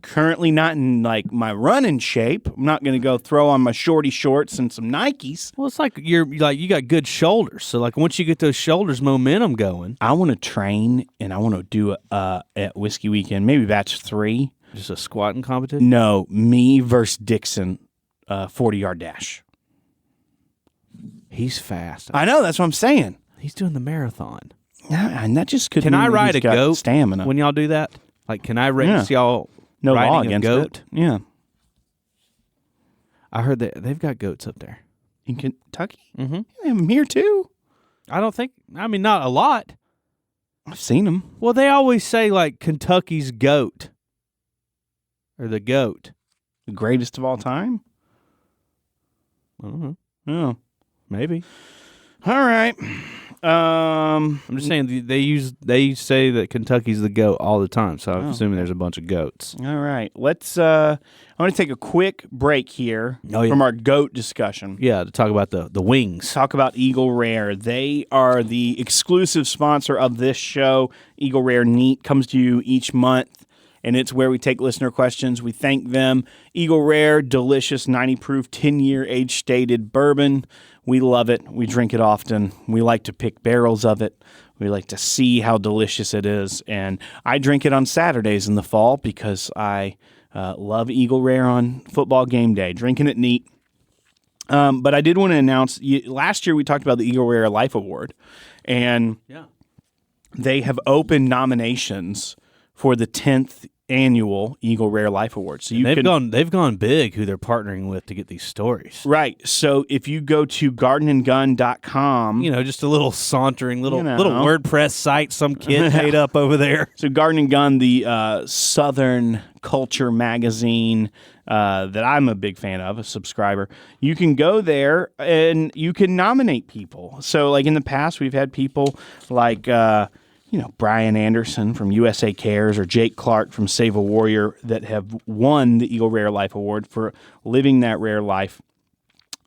Speaker 1: Currently not in like my running shape. I'm not going to go throw on my shorty shorts and some Nikes.
Speaker 2: Well, it's like you got good shoulders. So like once you get those shoulders momentum going,
Speaker 1: I want to train and I want to do at Whiskey Weekend, maybe batch 3.
Speaker 2: Just a squatting competition?
Speaker 1: No, me versus Dixon, 40-yard dash.
Speaker 2: He's fast.
Speaker 1: I know, that's what I'm saying.
Speaker 2: He's doing the marathon.
Speaker 1: Yeah, and that just could.
Speaker 2: Can I ride a goat?
Speaker 1: Stamina.
Speaker 2: When y'all do that? Like, can I race y'all?
Speaker 1: No law
Speaker 2: riding
Speaker 1: against
Speaker 2: a goat?
Speaker 1: it. Yeah.
Speaker 2: I heard that they've got goats up there.
Speaker 1: In Kentucky?
Speaker 2: Mm-hmm.
Speaker 1: Yeah, they have them here too.
Speaker 2: I mean, not a lot.
Speaker 1: I've seen them.
Speaker 2: Well, they always say, like, Kentucky's goat. Or the goat.
Speaker 1: The greatest of all time?
Speaker 2: I don't know.
Speaker 1: Oh.
Speaker 2: Maybe.
Speaker 1: All right.
Speaker 2: I'm just saying they say that Kentucky's the goat all the time, so I'm assuming there's a bunch of goats.
Speaker 1: All right. Let's I want to take a quick break here from our goat discussion.
Speaker 2: Yeah, to talk about the wings.
Speaker 1: Talk about Eagle Rare. They are the exclusive sponsor of this show. Eagle Rare Neat comes to you each month, and it's where we take listener questions. We thank them. Eagle Rare, delicious 90 proof 10-year age-stated bourbon. We love it. We drink it often. We like to pick barrels of it. We like to see how delicious it is. And I drink it on Saturdays in the fall because I love Eagle Rare on football game day, drinking it neat. But I did want to announce, last year we talked about the Eagle Rare Life Award. And they have opened nominations for the 10th annual Eagle Rare Life Award. So
Speaker 2: they've gone big who they're partnering with to get these stories.
Speaker 1: Right. So if you go to gardenandgun.com,
Speaker 2: just a little sauntering little WordPress site some kid made up over there.
Speaker 1: So Garden and Gun, the Southern culture magazine that I'm a big fan of, a subscriber. You can go there and you can nominate people. So like in the past, we've had people like Brian Anderson from USA Cares or Jake Clark from Save a Warrior that have won the Eagle Rare Life Award for living that rare life.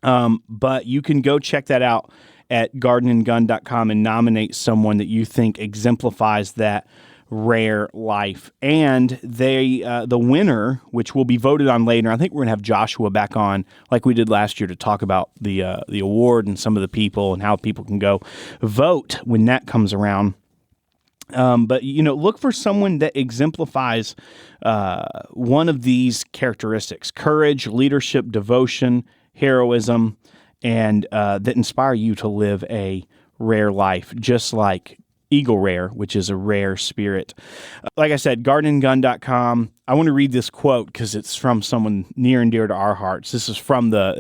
Speaker 1: But you can go check that out at gardenandgun.com and nominate someone that you think exemplifies that rare life. And the winner, which will be voted on later, I think we're going to have Joshua back on like we did last year to talk about the award and some of the people and how people can go vote when that comes around. But look for someone that exemplifies one of these characteristics: courage, leadership, devotion, heroism, and that inspire you to live a rare life, just like Eagle Rare, which is a rare spirit. Like I said, gardenandgun.com. I want to read this quote because it's from someone near and dear to our hearts. This is from the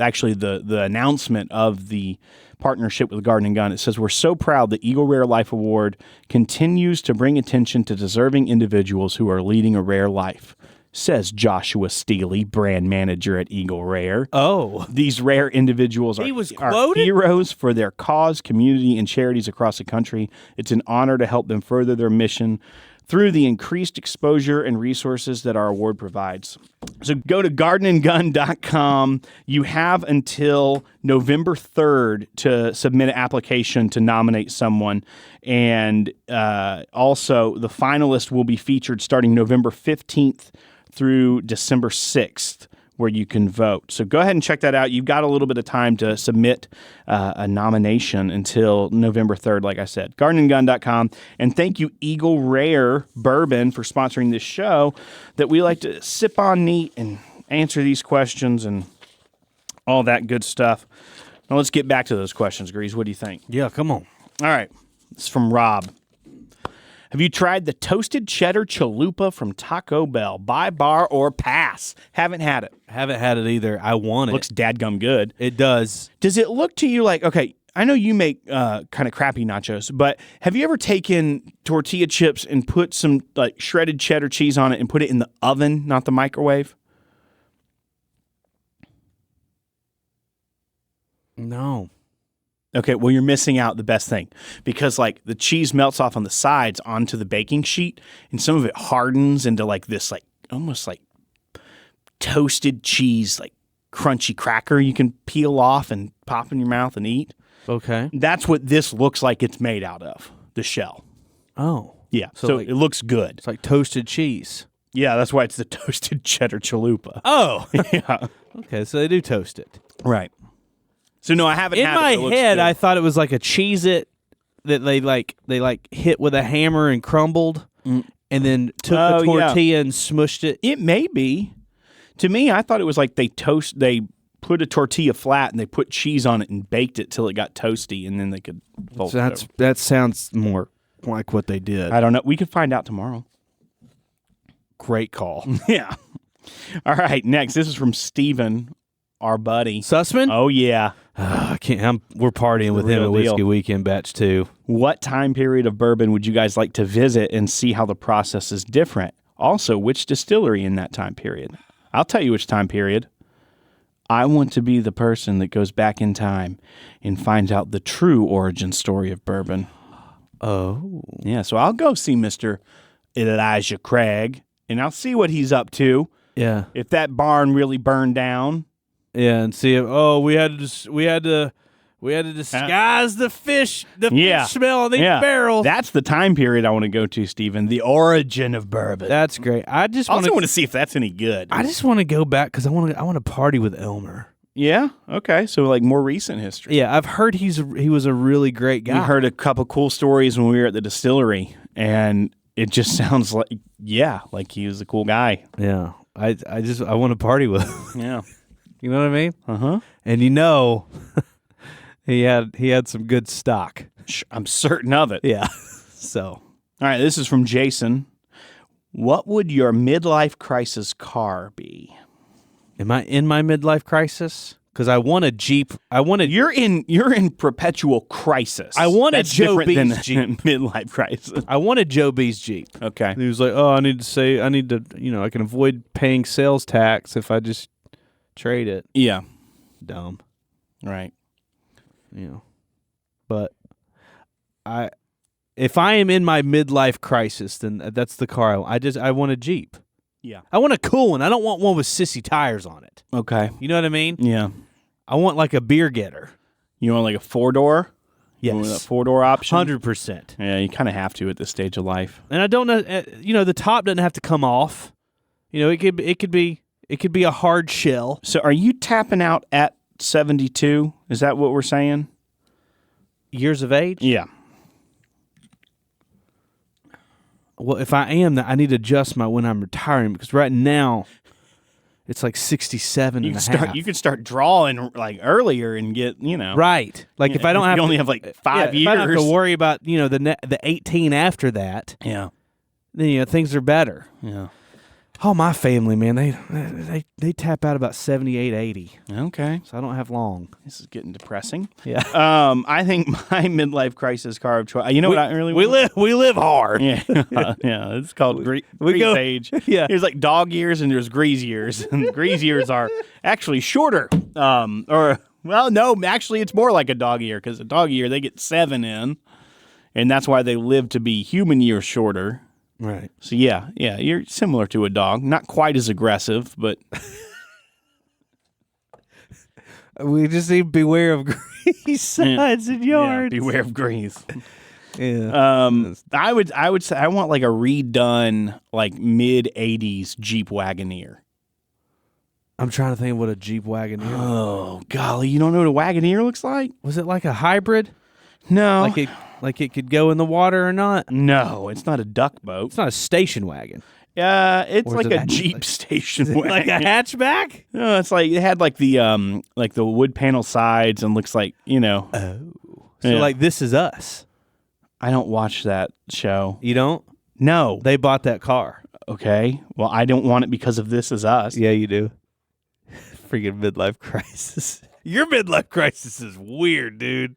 Speaker 1: announcement of the partnership with Garden and Gun. It says, "We're so proud the Eagle Rare Life Award continues to bring attention to deserving individuals who are leading a rare life," says Joshua Steele, brand manager at Eagle Rare.
Speaker 2: Oh.
Speaker 1: These rare individuals are heroes for their cause, community, and charities across the country. It's an honor to help them further their mission through the increased exposure and resources that our award provides. So go to gardenandgun.com. You have until November 3rd to submit an application to nominate someone. And also, the finalists will be featured starting November 15th through December 6th, where you can vote. So go ahead and check that out. You've got a little bit of time to submit a nomination until November 3rd, like I said. Gardenandgun.com. And thank you, Eagle Rare Bourbon, for sponsoring this show that we like to sip on neat and answer these questions and all that good stuff. Now let's get back to those questions, Grease. What do you think?
Speaker 2: Yeah, come on.
Speaker 1: All right. This is from Rob. Have you tried the toasted cheddar chalupa from Taco Bell? Buy, bar, or pass? Haven't had it.
Speaker 2: Haven't had it either. I want it.
Speaker 1: Looks dadgum good.
Speaker 2: It does.
Speaker 1: Does it look to you like, okay, I know you make kind of crappy nachos, but have you ever taken tortilla chips and put some like shredded cheddar cheese on it and put it in the oven, not the microwave?
Speaker 2: No.
Speaker 1: Okay, well, you're missing out the best thing because, like, the cheese melts off on the sides onto the baking sheet, and some of it hardens into, like, this, like, almost like toasted cheese, like, crunchy cracker you can peel off and pop in your mouth and eat.
Speaker 2: Okay.
Speaker 1: That's what this looks like it's made out of, the shell.
Speaker 2: Oh.
Speaker 1: Yeah, so like, it looks good.
Speaker 2: It's like toasted cheese.
Speaker 1: Yeah, that's why it's the toasted cheddar chalupa.
Speaker 2: Oh.
Speaker 1: Yeah.
Speaker 2: Okay, so they do toast it.
Speaker 1: Right. So no, I haven't.
Speaker 2: In my head, I thought it was like a Cheez-It that they hit with a hammer and crumbled, and then took the tortilla and smushed it.
Speaker 1: It may be. To me, I thought it was like they put a tortilla flat and they put cheese on it and baked it till it got toasty, and then they could fold
Speaker 2: so
Speaker 1: it.
Speaker 2: That sounds more like what they did.
Speaker 1: I don't know. We could find out tomorrow.
Speaker 2: Great call.
Speaker 1: Yeah. All right. Next, this is from Steven, our buddy.
Speaker 2: Sussman?
Speaker 1: Oh yeah.
Speaker 2: I can't. We're partying with him at Whiskey Weekend Batch 2.
Speaker 1: What time period of bourbon would you guys like to visit and see how the process is different? Also, which distillery in that time period? I'll tell you which time period. I want to be the person that goes back in time and finds out the true origin story of bourbon.
Speaker 2: Oh.
Speaker 1: Yeah, so I'll go see Mr. Elijah Craig, and I'll see what he's up to.
Speaker 2: Yeah.
Speaker 1: If that barn really burned down.
Speaker 2: Yeah, and see if we had to disguise the fish smell in these barrels.
Speaker 1: That's the time period I want to go to, Stephen. The origin of bourbon.
Speaker 2: That's great. I also
Speaker 1: want to see if that's any good.
Speaker 2: I just want to go back because I want to party with Elmer.
Speaker 1: Yeah. Okay. So like more recent history.
Speaker 2: Yeah, I've heard he was a really great guy.
Speaker 1: We heard a couple cool stories when we were at the distillery, and it just sounds like like he was a cool guy.
Speaker 2: Yeah. I want to party with him.
Speaker 1: Yeah.
Speaker 2: You know what I mean?
Speaker 1: Uh-huh.
Speaker 2: And he had some good stock.
Speaker 1: I'm certain of it.
Speaker 2: Yeah. So.
Speaker 1: All right, this is from Jason. What would your midlife crisis car be?
Speaker 2: Am I in my midlife crisis? Because I want a Jeep.
Speaker 1: You're in perpetual crisis.
Speaker 2: I want
Speaker 1: That's
Speaker 2: a Joe
Speaker 1: different than
Speaker 2: B's Jeep.
Speaker 1: Midlife crisis.
Speaker 2: I wanted Joe B's Jeep.
Speaker 1: Okay.
Speaker 2: And he was like, "Oh, I need to, I can avoid paying sales tax if I just trade it."
Speaker 1: Yeah.
Speaker 2: Dumb.
Speaker 1: Right.
Speaker 2: But if I am in my midlife crisis, then that's the car I want a Jeep.
Speaker 1: Yeah.
Speaker 2: I want a cool one. I don't want one with sissy tires on it.
Speaker 1: Okay.
Speaker 2: You know what I mean?
Speaker 1: Yeah.
Speaker 2: I want like a beer getter.
Speaker 1: You want like a 4-door?
Speaker 2: Yes.
Speaker 1: You want that 4-door option?
Speaker 2: 100%.
Speaker 1: Yeah, you kind of have to at this stage of life.
Speaker 2: And I don't know, the top doesn't have to come off. It could be a hard shell.
Speaker 1: So are you tapping out at 72? Is that what we're saying?
Speaker 2: Years of age?
Speaker 1: Yeah.
Speaker 2: Well, if I am, I need to adjust when I'm retiring, because right now it's like 67 and a half.
Speaker 1: You could start drawing like earlier and get,
Speaker 2: Right. Like if I don't have
Speaker 1: you only have like 5 years.
Speaker 2: If I don't have to worry about, the 18 after that.
Speaker 1: Yeah.
Speaker 2: Then things are better.
Speaker 1: Yeah.
Speaker 2: Oh, my family, man, they tap out about 78, 80.
Speaker 1: Okay.
Speaker 2: So I don't have long.
Speaker 1: This is getting depressing.
Speaker 2: Yeah.
Speaker 1: I think my midlife crisis car of choice. What I really
Speaker 2: we live hard.
Speaker 1: Yeah. Yeah. It's called grease age.
Speaker 2: Yeah.
Speaker 1: There's like dog years and there's grease years. And grease years are actually shorter. Actually it's more like a dog year, because a dog year they get 7 in, and that's why they live to be human years shorter.
Speaker 2: Right.
Speaker 1: So yeah, you're similar to a dog, not quite as aggressive, but
Speaker 2: we just need to beware of grease sides and yards.
Speaker 1: Yeah, beware of grease.
Speaker 2: Yeah.
Speaker 1: I would say I want like a redone like mid 80s Jeep Wagoneer.
Speaker 2: I'm trying to think of what a Jeep Wagoneer.
Speaker 1: Oh golly, you don't know what a Wagoneer looks like?
Speaker 2: Was it like a hybrid?
Speaker 1: No.
Speaker 2: Like it could go in the water or not?
Speaker 1: No, it's not a duck boat.
Speaker 2: It's not a station wagon.
Speaker 1: It's
Speaker 2: Or
Speaker 1: like
Speaker 2: is it
Speaker 1: a Jeep station
Speaker 2: Is it
Speaker 1: wagon.
Speaker 2: like a hatchback?
Speaker 1: No, it's like it had like the wood panel sides and looks like,
Speaker 2: Oh. So
Speaker 1: Yeah.
Speaker 2: like This Is Us.
Speaker 1: I don't watch that show.
Speaker 2: You don't?
Speaker 1: No.
Speaker 2: They bought that car.
Speaker 1: Okay. Well, I don't want it because of This Is Us.
Speaker 2: Yeah, you do. Freaking midlife crisis. Your midlife crisis is weird, dude.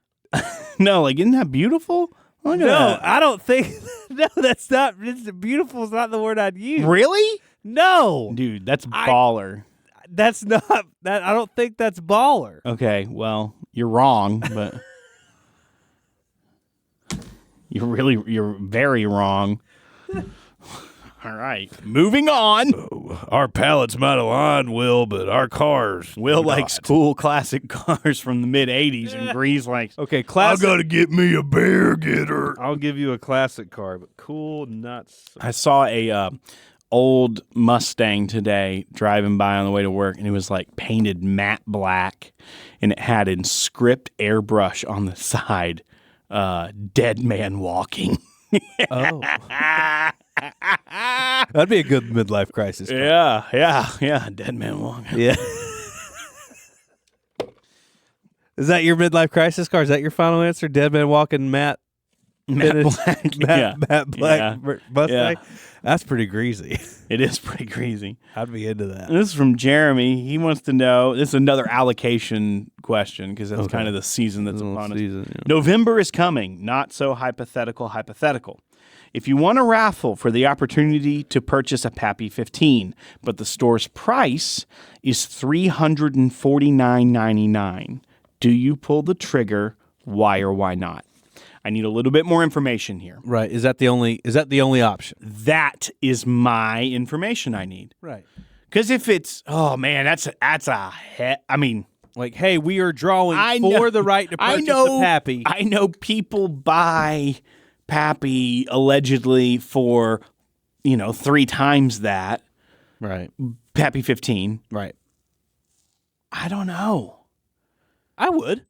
Speaker 1: No, like, isn't that beautiful? Look at that.
Speaker 2: I don't think. No, that's not. Beautiful is not the word I'd use.
Speaker 1: Really?
Speaker 2: No,
Speaker 1: Dude, that's baller.
Speaker 2: that's not. That I don't think that's baller.
Speaker 1: Okay, well, you're wrong, but you're very wrong. All right, moving on.
Speaker 2: Our palates might align, Will, but our cars.
Speaker 1: Will likes cool classic cars from the mid '80s, and Grease likes.
Speaker 2: Okay, classic.
Speaker 1: I gotta get me a beer getter.
Speaker 2: I'll give you a classic car, but cool nuts.
Speaker 1: I saw a old Mustang today driving by on the way to work, and it was like painted matte black, and it had in script airbrush on the side, "Dead Man Walking."
Speaker 2: Oh. That'd be a good midlife crisis car.
Speaker 1: Yeah. Dead Man Walking.
Speaker 2: Yeah. Is that your midlife crisis car? Is that your final answer? Dead Man Walking, Matt
Speaker 1: Black.
Speaker 2: Matt Black
Speaker 1: Yeah.
Speaker 2: Mustang?
Speaker 1: Yeah.
Speaker 2: That's pretty greasy.
Speaker 1: It is pretty crazy.
Speaker 2: I'd be into that.
Speaker 1: This is from Jeremy. He wants to know, this is another allocation question, because that's kind of the season that's upon us.
Speaker 2: Yeah.
Speaker 1: November is coming. Not so hypothetical. If you want a raffle for the opportunity to purchase a Pappy 15, but the store's price is $349.99, do you pull the trigger? Why or why not? I need a little bit more information here.
Speaker 2: Right. Is that the only option?
Speaker 1: That is my information I need.
Speaker 2: Right.
Speaker 1: Because if it's, I mean,
Speaker 2: Like, hey, we are drawing for the right to purchase the Pappy.
Speaker 1: I know people buy Pappy allegedly for, 3 times that.
Speaker 2: Right.
Speaker 1: Pappy 15.
Speaker 2: Right.
Speaker 1: I don't know.
Speaker 2: I would.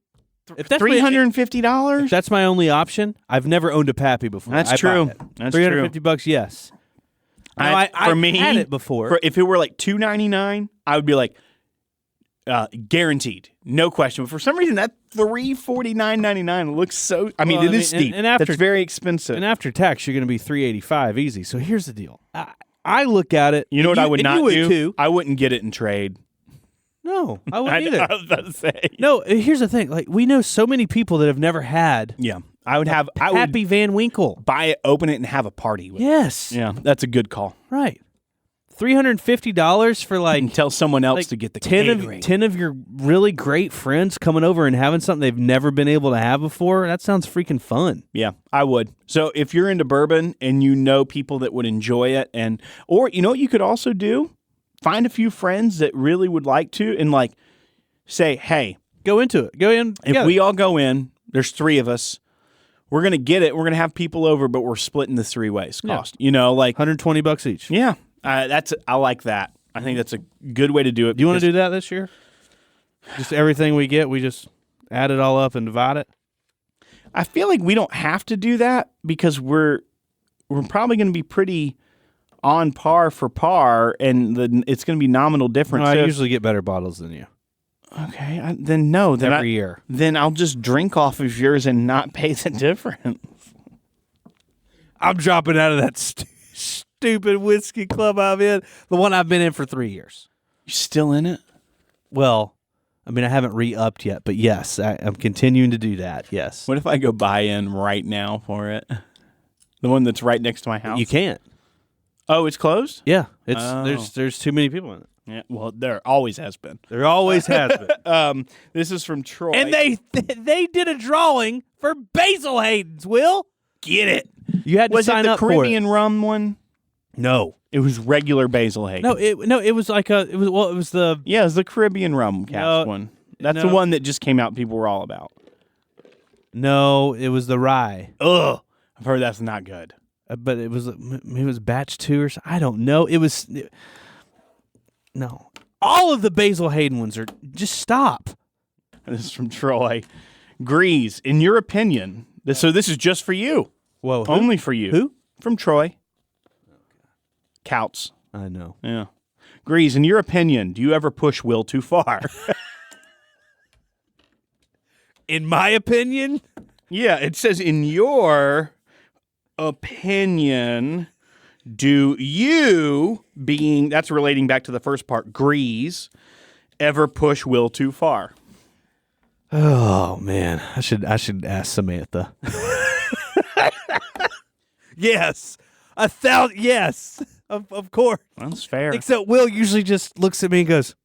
Speaker 2: If that's
Speaker 1: $350?
Speaker 2: If that's my only option. I've never owned a Pappy before.
Speaker 1: That's true. That's true.
Speaker 2: $350, yes. I've had it before.
Speaker 1: If it were like $299, I would be like, guaranteed, no question. But for some reason, that $349.99 looks so. I mean, it is steep. And that's very expensive.
Speaker 2: And after tax, you're going to be $385 easy. So here's the deal. I look at it.
Speaker 1: You know what I would not do?
Speaker 2: Too.
Speaker 1: I wouldn't get it in trade.
Speaker 2: No, I wouldn't either.
Speaker 1: I was about to say.
Speaker 2: No, here's the thing. Like, we know so many people that have never had.
Speaker 1: Yeah, I would have
Speaker 2: Pappy Van Winkle.
Speaker 1: Buy it, open it, and have a party with it.
Speaker 2: Yes.
Speaker 1: Yeah, that's a good call.
Speaker 2: Right. $350 for like
Speaker 1: and tell someone else
Speaker 2: like
Speaker 1: to get the
Speaker 2: 10 of your really great friends coming over and having something they've never been able to have before. That sounds freaking fun.
Speaker 1: Yeah, I would. So if you're into bourbon and you know people that would enjoy it, or you know what you could also do? Find a few friends that really would like to, and like say, hey,
Speaker 2: go into it. Go in.
Speaker 1: If we all go in, there's 3 of us. We're gonna get it. We're gonna have people over, but we're splitting the 3 ways cost.
Speaker 2: Yeah.
Speaker 1: You know, like
Speaker 2: $120 each.
Speaker 1: Yeah. I like that. I think that's a good way to do it.
Speaker 2: Do you want to do that this year? Just everything we get, we just add it all up and divide it?
Speaker 1: I feel like we don't have to do that because we're probably going to be pretty on par for par, and it's going to be nominal difference.
Speaker 2: No, I usually get better bottles than you.
Speaker 1: Okay, then no. Then
Speaker 2: every year.
Speaker 1: Then I'll just drink off of yours and not pay the difference.
Speaker 2: I'm dropping out of that stupid whiskey club I'm in. The one I've been in for 3 years.
Speaker 1: You still in it?
Speaker 2: Well, I mean, I haven't re-upped yet, but yes, I'm continuing to do that, yes.
Speaker 1: What if I go buy in right now for it? The one that's right next to my house?
Speaker 2: You can't.
Speaker 1: Oh, it's closed?
Speaker 2: Yeah. There's too many people in it.
Speaker 1: Yeah, well, there always has been.
Speaker 2: There always has been.
Speaker 1: This is from Troy.
Speaker 2: And they did a drawing for Basil Hayden's, Will.
Speaker 1: Get it.
Speaker 2: You had to sign up for it.
Speaker 1: Was it the Caribbean rum one?
Speaker 2: No,
Speaker 1: it was regular Basil Hayden.
Speaker 2: No, it was like it was the
Speaker 1: Caribbean rum cask one. That's the one that just came out. People were all about.
Speaker 2: No, it was the rye.
Speaker 1: Ugh, I've heard that's not good.
Speaker 2: But it was maybe it was batch 2 or something. I don't know. No, all of the Basil Hayden ones are just stop.
Speaker 1: This is from Troy. Grease, in your opinion. So this is just for you.
Speaker 2: Whoa,
Speaker 1: only for you.
Speaker 2: Who?
Speaker 1: From Troy. Couts.
Speaker 2: I know.
Speaker 1: Yeah. Grease, in your opinion, do you ever push Will too far?
Speaker 2: In my opinion?
Speaker 1: Yeah, it says, in your opinion, do you, that's relating back to the first part, Grease, ever push Will too far?
Speaker 2: Oh, man. I should ask Samantha. Yes. Yes. Of course.
Speaker 1: That's fair.
Speaker 2: Except Will usually just looks at me and goes,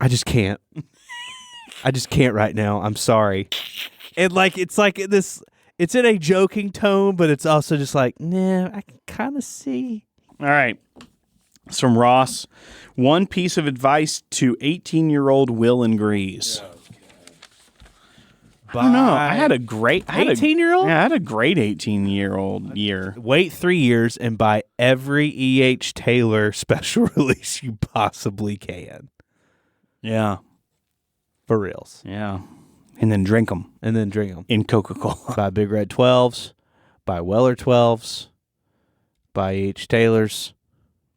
Speaker 2: I just can't. I just can't right now. I'm sorry. And it's like this, it's in a joking tone, but it's also just like, nah, I can kind of see.
Speaker 1: All right. It's from Ross. One piece of advice to 18-year-old Will and Grease. I don't know. I had a great
Speaker 2: 18-year-old?
Speaker 1: Yeah, I had a great 18-year-old year.
Speaker 2: Wait 3 years and buy every E.H. Taylor special release you possibly can.
Speaker 1: Yeah.
Speaker 2: For reals.
Speaker 1: Yeah. And then drink them. In Coca-Cola.
Speaker 2: Buy Big Red 12s. Buy Weller 12s. Buy E.H. Taylors.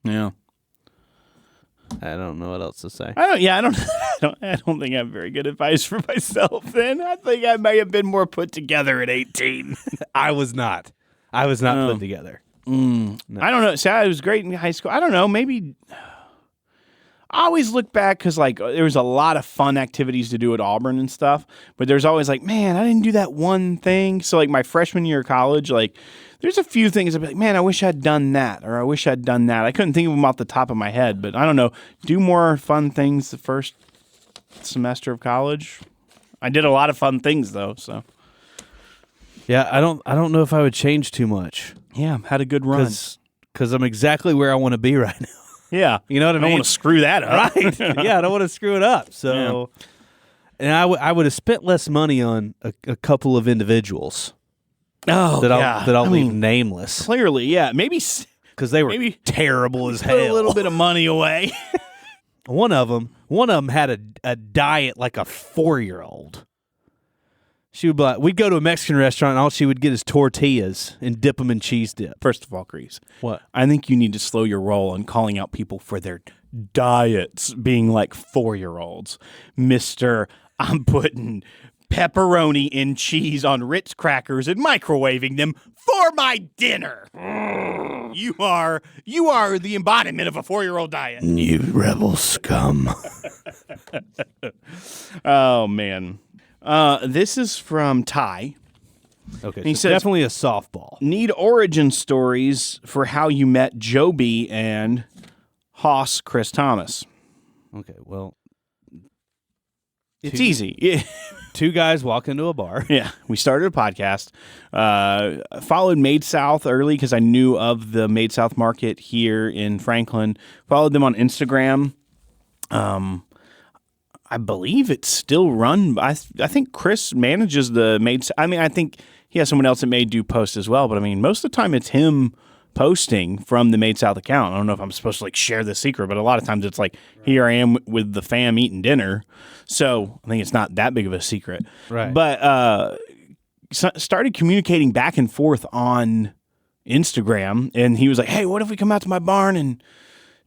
Speaker 1: Yeah.
Speaker 2: I don't know what else to say.
Speaker 1: I don't think I have very good advice for myself then. I think I may have been more put together at 18.
Speaker 2: I was not. Put together.
Speaker 1: No. I don't know. See, I was great in high school. I don't know. Maybe I always look back because there was a lot of fun activities to do at Auburn and stuff. But there's always man, I didn't do that one thing. So my freshman year of college, there's a few things I'd be like, man, I wish I'd done that, or I wish I'd done that. I couldn't think of them off the top of my head, but I don't know. Do more fun things the first semester of college. I did a lot of fun things though, so.
Speaker 2: Yeah, I don't know if I would change too much.
Speaker 1: Yeah, had a good run.
Speaker 2: Because I'm exactly where I want to be right now.
Speaker 1: Yeah.
Speaker 2: You know what I mean?
Speaker 1: I don't want to screw that up.
Speaker 2: Right. Yeah, I don't want to screw it up. So, yeah. And I would have spent less money on a couple of individuals.
Speaker 1: Oh,
Speaker 2: that I'll leave nameless.
Speaker 1: Clearly, yeah. Maybe
Speaker 2: because they were terrible as hell.
Speaker 1: Put a little bit of money away.
Speaker 2: One of them had a diet like a 4-year-old. She would be like, we'd go to a Mexican restaurant and all she would get is tortillas and dip them in cheese dip.
Speaker 1: First of all, Grease.
Speaker 2: What?
Speaker 1: I think you need to slow your roll on calling out people for their diets being like 4-year-olds. Mr. I'm putting pepperoni and cheese on Ritz crackers and microwaving them for my dinner. You are the embodiment of a 4-year-old diet.
Speaker 2: You rebel scum.
Speaker 1: Oh, man. This is from Ty.
Speaker 2: Okay,
Speaker 1: he says,
Speaker 2: definitely a softball.
Speaker 1: Need origin stories for how you met Joby and Hoss, Chris Thomas.
Speaker 2: Okay, well,
Speaker 1: it's easy. Yeah.
Speaker 2: Two guys walk into a bar.
Speaker 1: Yeah, we started a podcast. Followed Made South early because I knew of the Made South market here in Franklin. Followed them on Instagram. I believe it's still run. I think Chris manages the Made. I mean, I think he has someone else that may do posts as well. But I mean, most of the time it's him posting from the Made South account. I don't know if I'm supposed to like share the secret, but a lot of times it's like, here I am with the fam eating dinner. So I think it's not that big of a secret.
Speaker 2: Right.
Speaker 1: But started communicating back and forth on Instagram, and he was like, hey, what if we come out to my barn and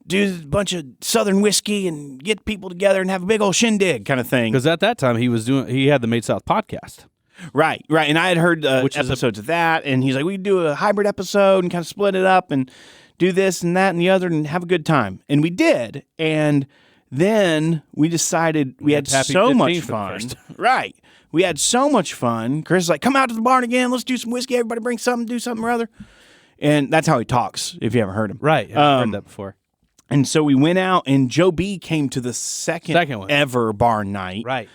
Speaker 1: do a bunch of Southern whiskey and get people together and have a big old shindig kind of thing?
Speaker 2: Because at that time he had the Made South podcast.
Speaker 1: Right. And I had heard episodes of that, and he's like, we could do a hybrid episode and kind of split it up and do this and that and the other and have a good time. And we did. And then we decided we had so much fun. Right. We had so much fun. Chris is like, come out to the barn again. Let's do some whiskey. Everybody bring something, do something or other. And that's how he talks, if you haven't heard him.
Speaker 2: Right. I've heard that before.
Speaker 1: And so we went out, and Joe B came to the second one. Ever barn night.
Speaker 2: Right.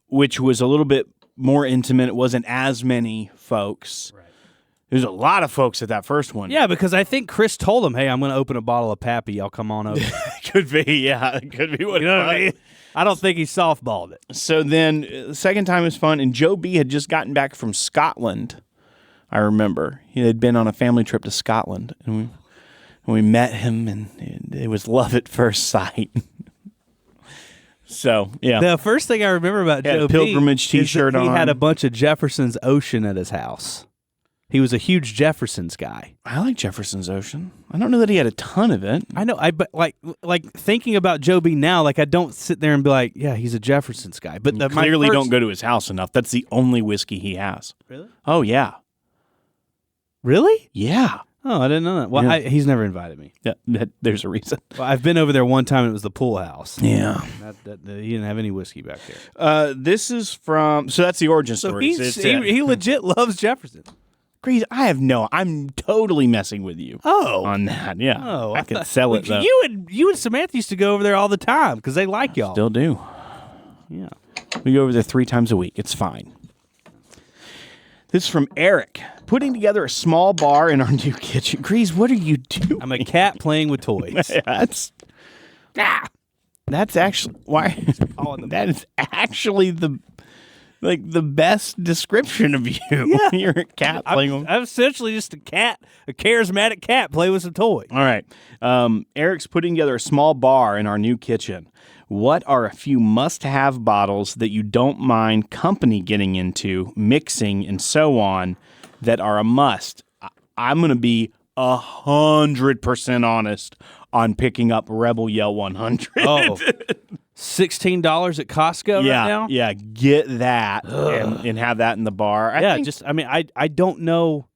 Speaker 1: Which was a little bit more intimate. It wasn't as many folks. Right. There's a lot of folks at that first one.
Speaker 2: Yeah, because I think Chris told him, hey, I'm going to open a bottle of Pappy. Y'all come on over.
Speaker 1: Could be, yeah. It could be what
Speaker 2: I mean? I don't think he softballed it.
Speaker 1: So then the second time was fun, and Joe B had just gotten back from Scotland, I remember. He had been on a family trip to Scotland, and we met him, and it was love at first sight. So, yeah.
Speaker 2: The first thing I remember about Joe B
Speaker 1: pilgrimage T-shirt
Speaker 2: on. He
Speaker 1: on.
Speaker 2: had a bunch of Jefferson's Ocean at his house. He was a huge Jefferson's guy.
Speaker 1: I like Jefferson's Ocean. I don't know that he had a ton of it.
Speaker 2: I know. But like thinking about Joe B now, like I don't sit there and be like, yeah, he's a Jefferson's guy. But
Speaker 1: you clearly don't go to his house enough. That's the only whiskey he has.
Speaker 2: Really?
Speaker 1: Oh, yeah.
Speaker 2: Really?
Speaker 1: Yeah.
Speaker 2: Oh, I didn't know that. Well, he's never invited me.
Speaker 1: Yeah, there's a reason.
Speaker 2: Well, I've been over there one time, and it was the pool house.
Speaker 1: Yeah.
Speaker 2: He didn't have any whiskey back there.
Speaker 1: This is from, so that's the origin story.
Speaker 2: He legit loves Jefferson.
Speaker 1: Crazy. I'm totally messing with you. On that, yeah.
Speaker 2: Oh,
Speaker 1: I could sell it, though.
Speaker 2: You and Samantha used to go over there all the time because they like y'all.
Speaker 1: Still do.
Speaker 2: Yeah.
Speaker 1: We go over there 3 times a week. It's fine. This is from Eric. Putting together a small bar in our new kitchen. Grease, what are you doing?
Speaker 2: I'm a cat playing with toys.
Speaker 1: That's actually why. That is actually the best description of you.
Speaker 2: Yeah.
Speaker 1: You're a cat playing with.
Speaker 2: I'm essentially just a charismatic cat playing with some toys.
Speaker 1: All right. Eric's putting together a small bar in our new kitchen. What are a few must-have bottles that you don't mind company getting into, mixing, and so on that are a must? I'm going to be 100% honest on picking up Rebel Yell 100.
Speaker 2: Oh, $16 at Costco right now?
Speaker 1: Yeah, get that and have that in the bar.
Speaker 2: I don't know.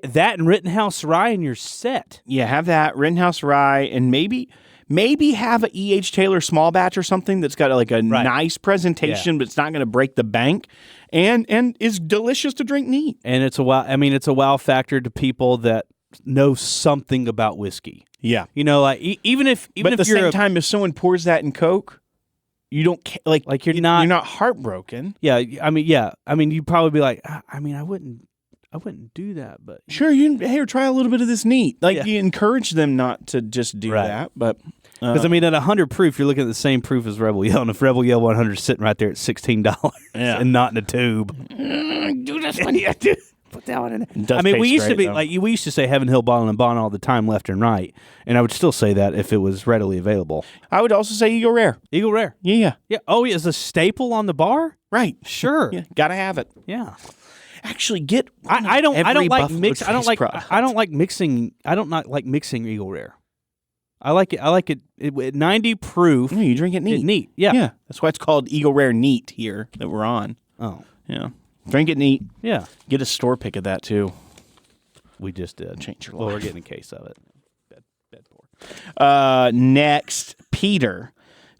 Speaker 2: That and Rittenhouse Rye and you're set.
Speaker 1: Yeah, have that, Rittenhouse Rye, and maybe have a E.H. Taylor small batch or something that's got like a nice presentation, but it's not going to break the bank, and is delicious to drink neat.
Speaker 2: And it's a wow factor to people that know something about whiskey.
Speaker 1: Yeah,
Speaker 2: like even if
Speaker 1: at the same time, if someone pours that in Coke, you don't like you're not heartbroken.
Speaker 2: Yeah, you'd probably be like, I wouldn't do that, but
Speaker 1: sure, try a little bit of this neat. You encourage them not to just do that, but
Speaker 2: because at 100 proof, you're looking at the same proof as Rebel Yell, and if Rebel Yell 100 is sitting right there at $16 and not in a tube,
Speaker 1: do this one.
Speaker 2: Put that one in there. We used to say Heaven Hill Bottle and Bond all the time, left and right, and I would still say that if it was readily available.
Speaker 1: I would also say Eagle Rare.
Speaker 2: Eagle Rare,
Speaker 1: yeah.
Speaker 2: Oh, yeah, is a staple on the bar,
Speaker 1: right?
Speaker 2: Sure,
Speaker 1: gotta have it.
Speaker 2: Yeah.
Speaker 1: Actually, get.
Speaker 2: I don't like mixing. I don't like mixing Eagle Rare. I like it at 90 proof.
Speaker 1: Yeah, you drink it neat.
Speaker 2: Neat. Yeah.
Speaker 1: That's why it's called Eagle Rare Neat here that we're on.
Speaker 2: Oh.
Speaker 1: Yeah. Drink it neat.
Speaker 2: Yeah.
Speaker 1: Get a store pick of that too.
Speaker 2: We just did.
Speaker 1: Change your life.
Speaker 2: Well, we're getting a case of it.
Speaker 1: Bed pour. Next, Peter.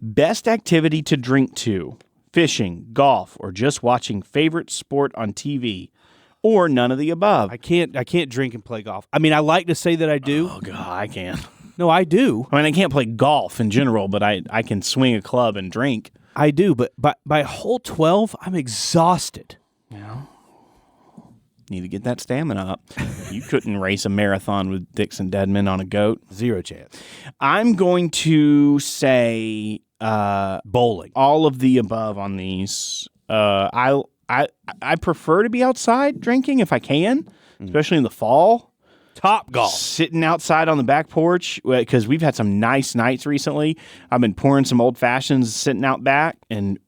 Speaker 1: Best activity to drink to. Fishing, golf, or just watching favorite sport on TV, or none of the above.
Speaker 2: I can't drink and play golf. I like to say that I do.
Speaker 1: Oh God, I can.
Speaker 2: No, I do.
Speaker 1: I mean, I can't play golf in general, but I can swing a club and drink.
Speaker 2: I do, but by hole 12, I'm exhausted.
Speaker 1: Yeah. Need to get that stamina up. You couldn't race a marathon with Dixon Deadman on a goat.
Speaker 2: Zero chance.
Speaker 1: I'm going to say
Speaker 2: bowling.
Speaker 1: All of the above on these. I prefer to be outside drinking if I can, especially in the fall.
Speaker 2: Top golf.
Speaker 1: Sitting outside on the back porch because we've had some nice nights recently. I've been pouring some old fashions, sitting out back, and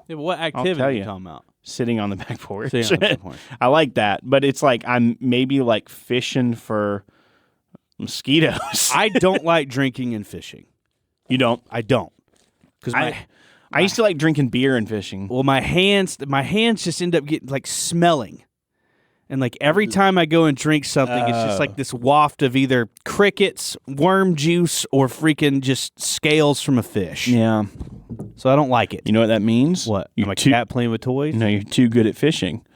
Speaker 2: yeah, but what activity are you talking about?
Speaker 1: Sitting on the back porch.
Speaker 2: Sitting on the back porch.
Speaker 1: I like that, but it's like I'm maybe like fishing for mosquitoes.
Speaker 2: I don't like drinking and fishing.
Speaker 1: You don't?
Speaker 2: I don't. Because
Speaker 1: I used to like drinking beer and fishing.
Speaker 2: Well, my hands just end up getting like smelling. And like every time I go and drink something, it's just like this waft of either crickets, worm juice, or freaking just scales from a fish.
Speaker 1: Yeah.
Speaker 2: So I don't like it.
Speaker 1: You know what that means?
Speaker 2: What? Am I cat playing with toys?
Speaker 1: No, you're too good at fishing.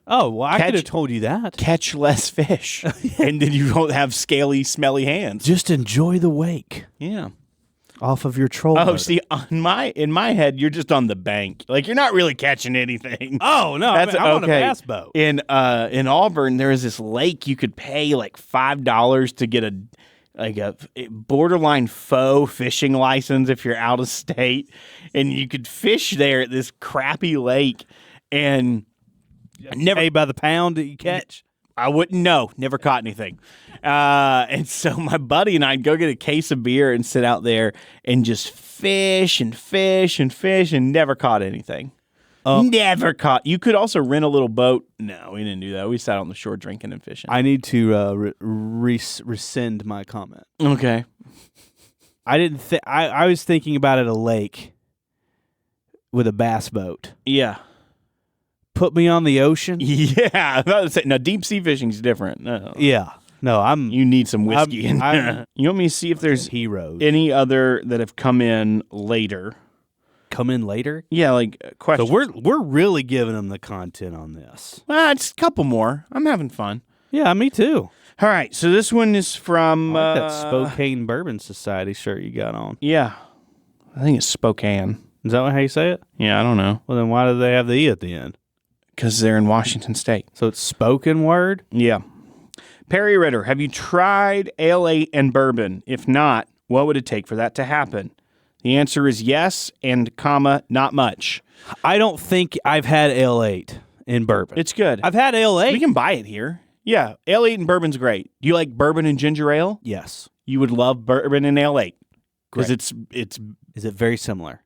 Speaker 2: Oh, well, I could have told you that.
Speaker 1: Catch less fish. And then you won't have scaly, smelly hands.
Speaker 2: Just enjoy the wake.
Speaker 1: Yeah.
Speaker 2: Off of your troll motor.
Speaker 1: See, in my head, you're just on the bank. Like, you're not really catching anything.
Speaker 2: Oh, no, I'm on a bass boat.
Speaker 1: In Auburn, there is this lake you could pay like $5 to get a borderline faux fishing license if you're out of state. And you could fish there at this crappy lake and
Speaker 2: never pay by the pound that you catch.
Speaker 1: I wouldn't know. Never caught anything. And so my buddy and I'd go get a case of beer and sit out there and just fish and fish and fish and never caught anything. Never caught. You could also rent a little boat. No, we didn't do that. We sat on the shore drinking and fishing.
Speaker 2: I need to rescind my comment.
Speaker 1: Okay.
Speaker 2: I didn't. I was thinking about at a lake with a bass boat.
Speaker 1: Yeah.
Speaker 2: Put me on the ocean.
Speaker 1: Yeah, I was about to say, now deep sea fishing's different. No.
Speaker 2: Yeah, no, you
Speaker 1: need some whiskey. You want me to see if there's
Speaker 2: heroes
Speaker 1: any other that have come in later?
Speaker 2: Come in later?
Speaker 1: Yeah, like questions.
Speaker 2: So we're really giving them the content on this.
Speaker 1: Well, just a couple more. I'm having fun.
Speaker 2: Yeah, me too.
Speaker 1: All right, so this one is from
Speaker 2: I like that Spokane Bourbon Society shirt you got on.
Speaker 1: Yeah, I think it's Spokane.
Speaker 2: Is that how you say it?
Speaker 1: Yeah, I don't know.
Speaker 2: Well, then why do they have the E at the end?
Speaker 1: Because they're in Washington State.
Speaker 2: So it's spoken word?
Speaker 1: Yeah. Perry Ritter, have you tried Ale 8 and bourbon? If not, what would it take for that to happen? The answer is yes and, not much.
Speaker 2: I don't think I've had Ale 8 in bourbon.
Speaker 1: It's good.
Speaker 2: I've had Ale 8.
Speaker 1: We can buy it here. Yeah, Ale 8 and bourbon's great. Do you like bourbon and ginger ale?
Speaker 2: Yes.
Speaker 1: You would love bourbon and Ale 8. Because it's...
Speaker 2: Is it very similar?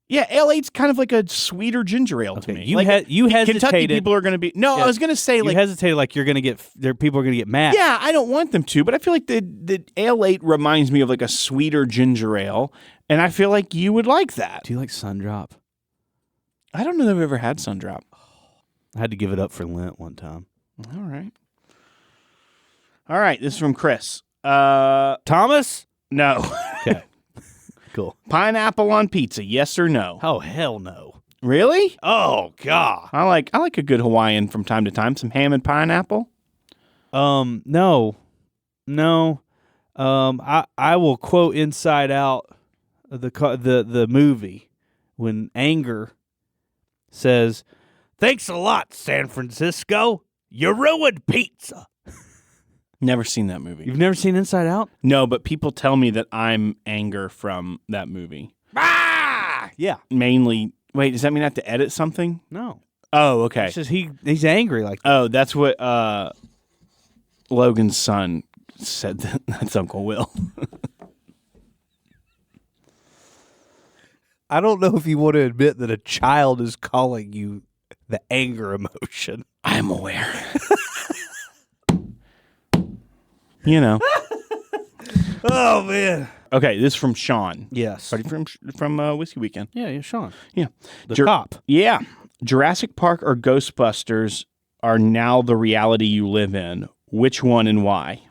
Speaker 1: Yeah, Ale 8's kind of like a sweeter ginger ale to me.
Speaker 2: You hesitated.
Speaker 1: Kentucky people are going to be... No, yeah. I was going to say
Speaker 2: you hesitated like you're going to get... people are going to get mad.
Speaker 1: Yeah, I don't want them to, but I feel like the Ale 8 reminds me of like a sweeter ginger ale, and I feel like you would like that.
Speaker 2: Do you like Sundrop?
Speaker 1: I don't know that I've ever had Sundrop.
Speaker 2: I had to give it up for Lent one time.
Speaker 1: All right, this is from Chris.
Speaker 2: Thomas?
Speaker 1: No.
Speaker 2: Okay. Cool.
Speaker 1: Pineapple on pizza, yes or no?
Speaker 2: Oh, hell no.
Speaker 1: Really?
Speaker 2: Oh, God.
Speaker 1: I like a good Hawaiian from time to time. Some ham and pineapple.
Speaker 2: No. I will quote Inside Out, the movie, when Anger says, "Thanks a lot, San Francisco. You ruined pizza."
Speaker 1: Never seen that movie.
Speaker 2: You've never seen Inside Out?
Speaker 1: No, but people tell me that I'm Anger from that movie.
Speaker 2: Ah! Yeah.
Speaker 1: Mainly. Wait, does that mean I have to edit something?
Speaker 2: No.
Speaker 1: Oh, okay.
Speaker 2: It's just he's angry like that.
Speaker 1: Oh, that's what Logan's son said. That's Uncle Will.
Speaker 2: I don't know if you want to admit that a child is calling you the anger emotion.
Speaker 1: I'm aware. You know.
Speaker 2: Oh, man.
Speaker 1: Okay, this is from Sean.
Speaker 2: Yes.
Speaker 1: From Whiskey Weekend.
Speaker 2: Yeah, Sean.
Speaker 1: Yeah.
Speaker 2: The cop.
Speaker 1: Yeah. Jurassic Park or Ghostbusters are now the reality you live in. Which one and why?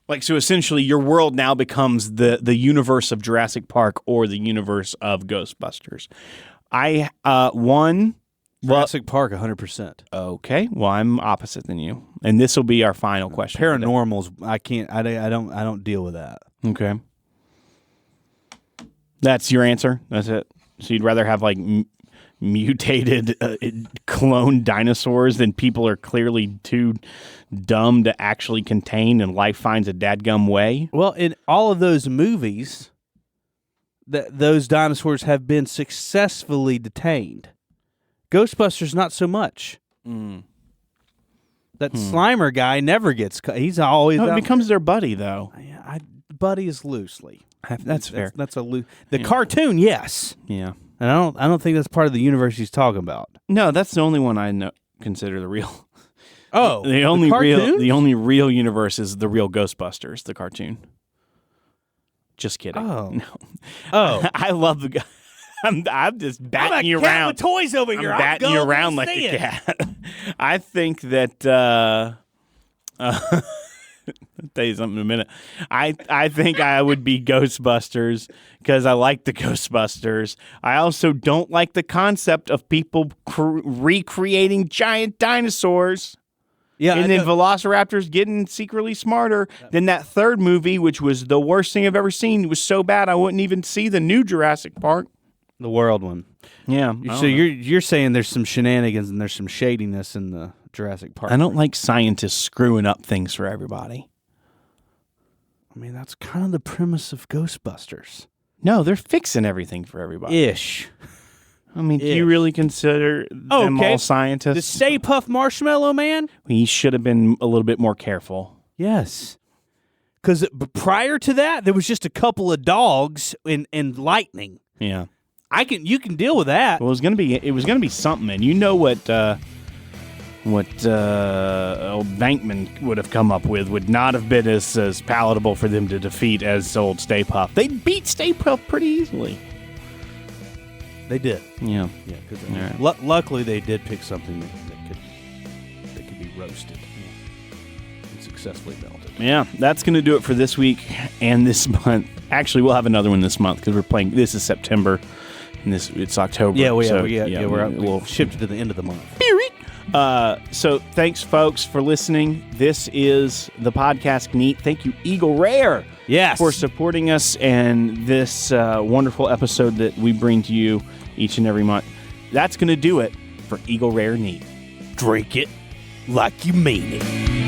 Speaker 1: Like, so essentially, your world now becomes the universe of Jurassic Park or the universe of Ghostbusters. One,
Speaker 2: Jurassic Park, 100%.
Speaker 1: Okay, well, I'm opposite than you, and this will be our final question.
Speaker 2: Paranormals, I can't. I don't deal with that.
Speaker 1: Okay, that's your answer. That's it. So you'd rather have like mutated clone dinosaurs than people are clearly too dumb to actually contain, and life finds a dadgum way.
Speaker 2: Well, in all of those movies, those dinosaurs have been successfully detained. Ghostbusters, not so much. That Slimer guy never gets caught. He's always
Speaker 1: it becomes their buddy, though.
Speaker 2: Yeah, buddy is loosely.
Speaker 1: That's fair.
Speaker 2: That's a loose. The cartoon, yes.
Speaker 1: Yeah,
Speaker 2: and I don't think that's part of the universe he's talking about.
Speaker 1: No, that's the only one I consider the real.
Speaker 2: Oh,
Speaker 1: the only real universe is the real Ghostbusters, the cartoon. Just kidding.
Speaker 2: Oh,
Speaker 1: no.
Speaker 2: Oh,
Speaker 1: I love the guy. I'm just batting you around.
Speaker 2: With toys over here.
Speaker 1: I'm batting you around like a cat. I think that. I'll tell you something in a minute. I think I would be Ghostbusters because I like the Ghostbusters. I also don't like the concept of people recreating giant dinosaurs.
Speaker 2: Yeah,
Speaker 1: and then Velociraptors getting secretly smarter than that third movie, which was the worst thing I've ever seen. It was so bad I wouldn't even see the new Jurassic Park.
Speaker 2: The world one.
Speaker 1: Yeah.
Speaker 2: So you're saying there's some shenanigans and there's some shadiness in the Jurassic Park.
Speaker 1: I don't like scientists screwing up things for everybody.
Speaker 2: I mean, that's kind of the premise of Ghostbusters.
Speaker 1: No, they're fixing everything for everybody.
Speaker 2: Ish.
Speaker 1: I mean, do you really consider them all scientists?
Speaker 2: The Stay Puft Marshmallow Man?
Speaker 1: He should have been a little bit more careful.
Speaker 2: Yes. Because prior to that, there was just a couple of dogs and lightning.
Speaker 1: Yeah.
Speaker 2: You can deal with that.
Speaker 1: Well, it was gonna be something, and you know what old Bankman would have come up with would not have been as palatable for them to defeat as old Stay Puft. They beat Stay Puft pretty easily.
Speaker 2: They did.
Speaker 1: Yeah.
Speaker 2: Yeah. Because luckily they did pick something that could be roasted and successfully melted.
Speaker 1: Yeah, that's going to do it for this week and this month. Actually, we'll have another one this month because we're playing. This is September, and it's October.
Speaker 2: Yeah, we'll
Speaker 1: shift
Speaker 2: it to the end of the month.
Speaker 1: So thanks, folks, for listening. This is the podcast Neat. Thank you, Eagle Rare, for supporting us and this wonderful episode that we bring to you each and every month. That's going to do it for Eagle Rare Neat.
Speaker 2: Drink it like you mean it.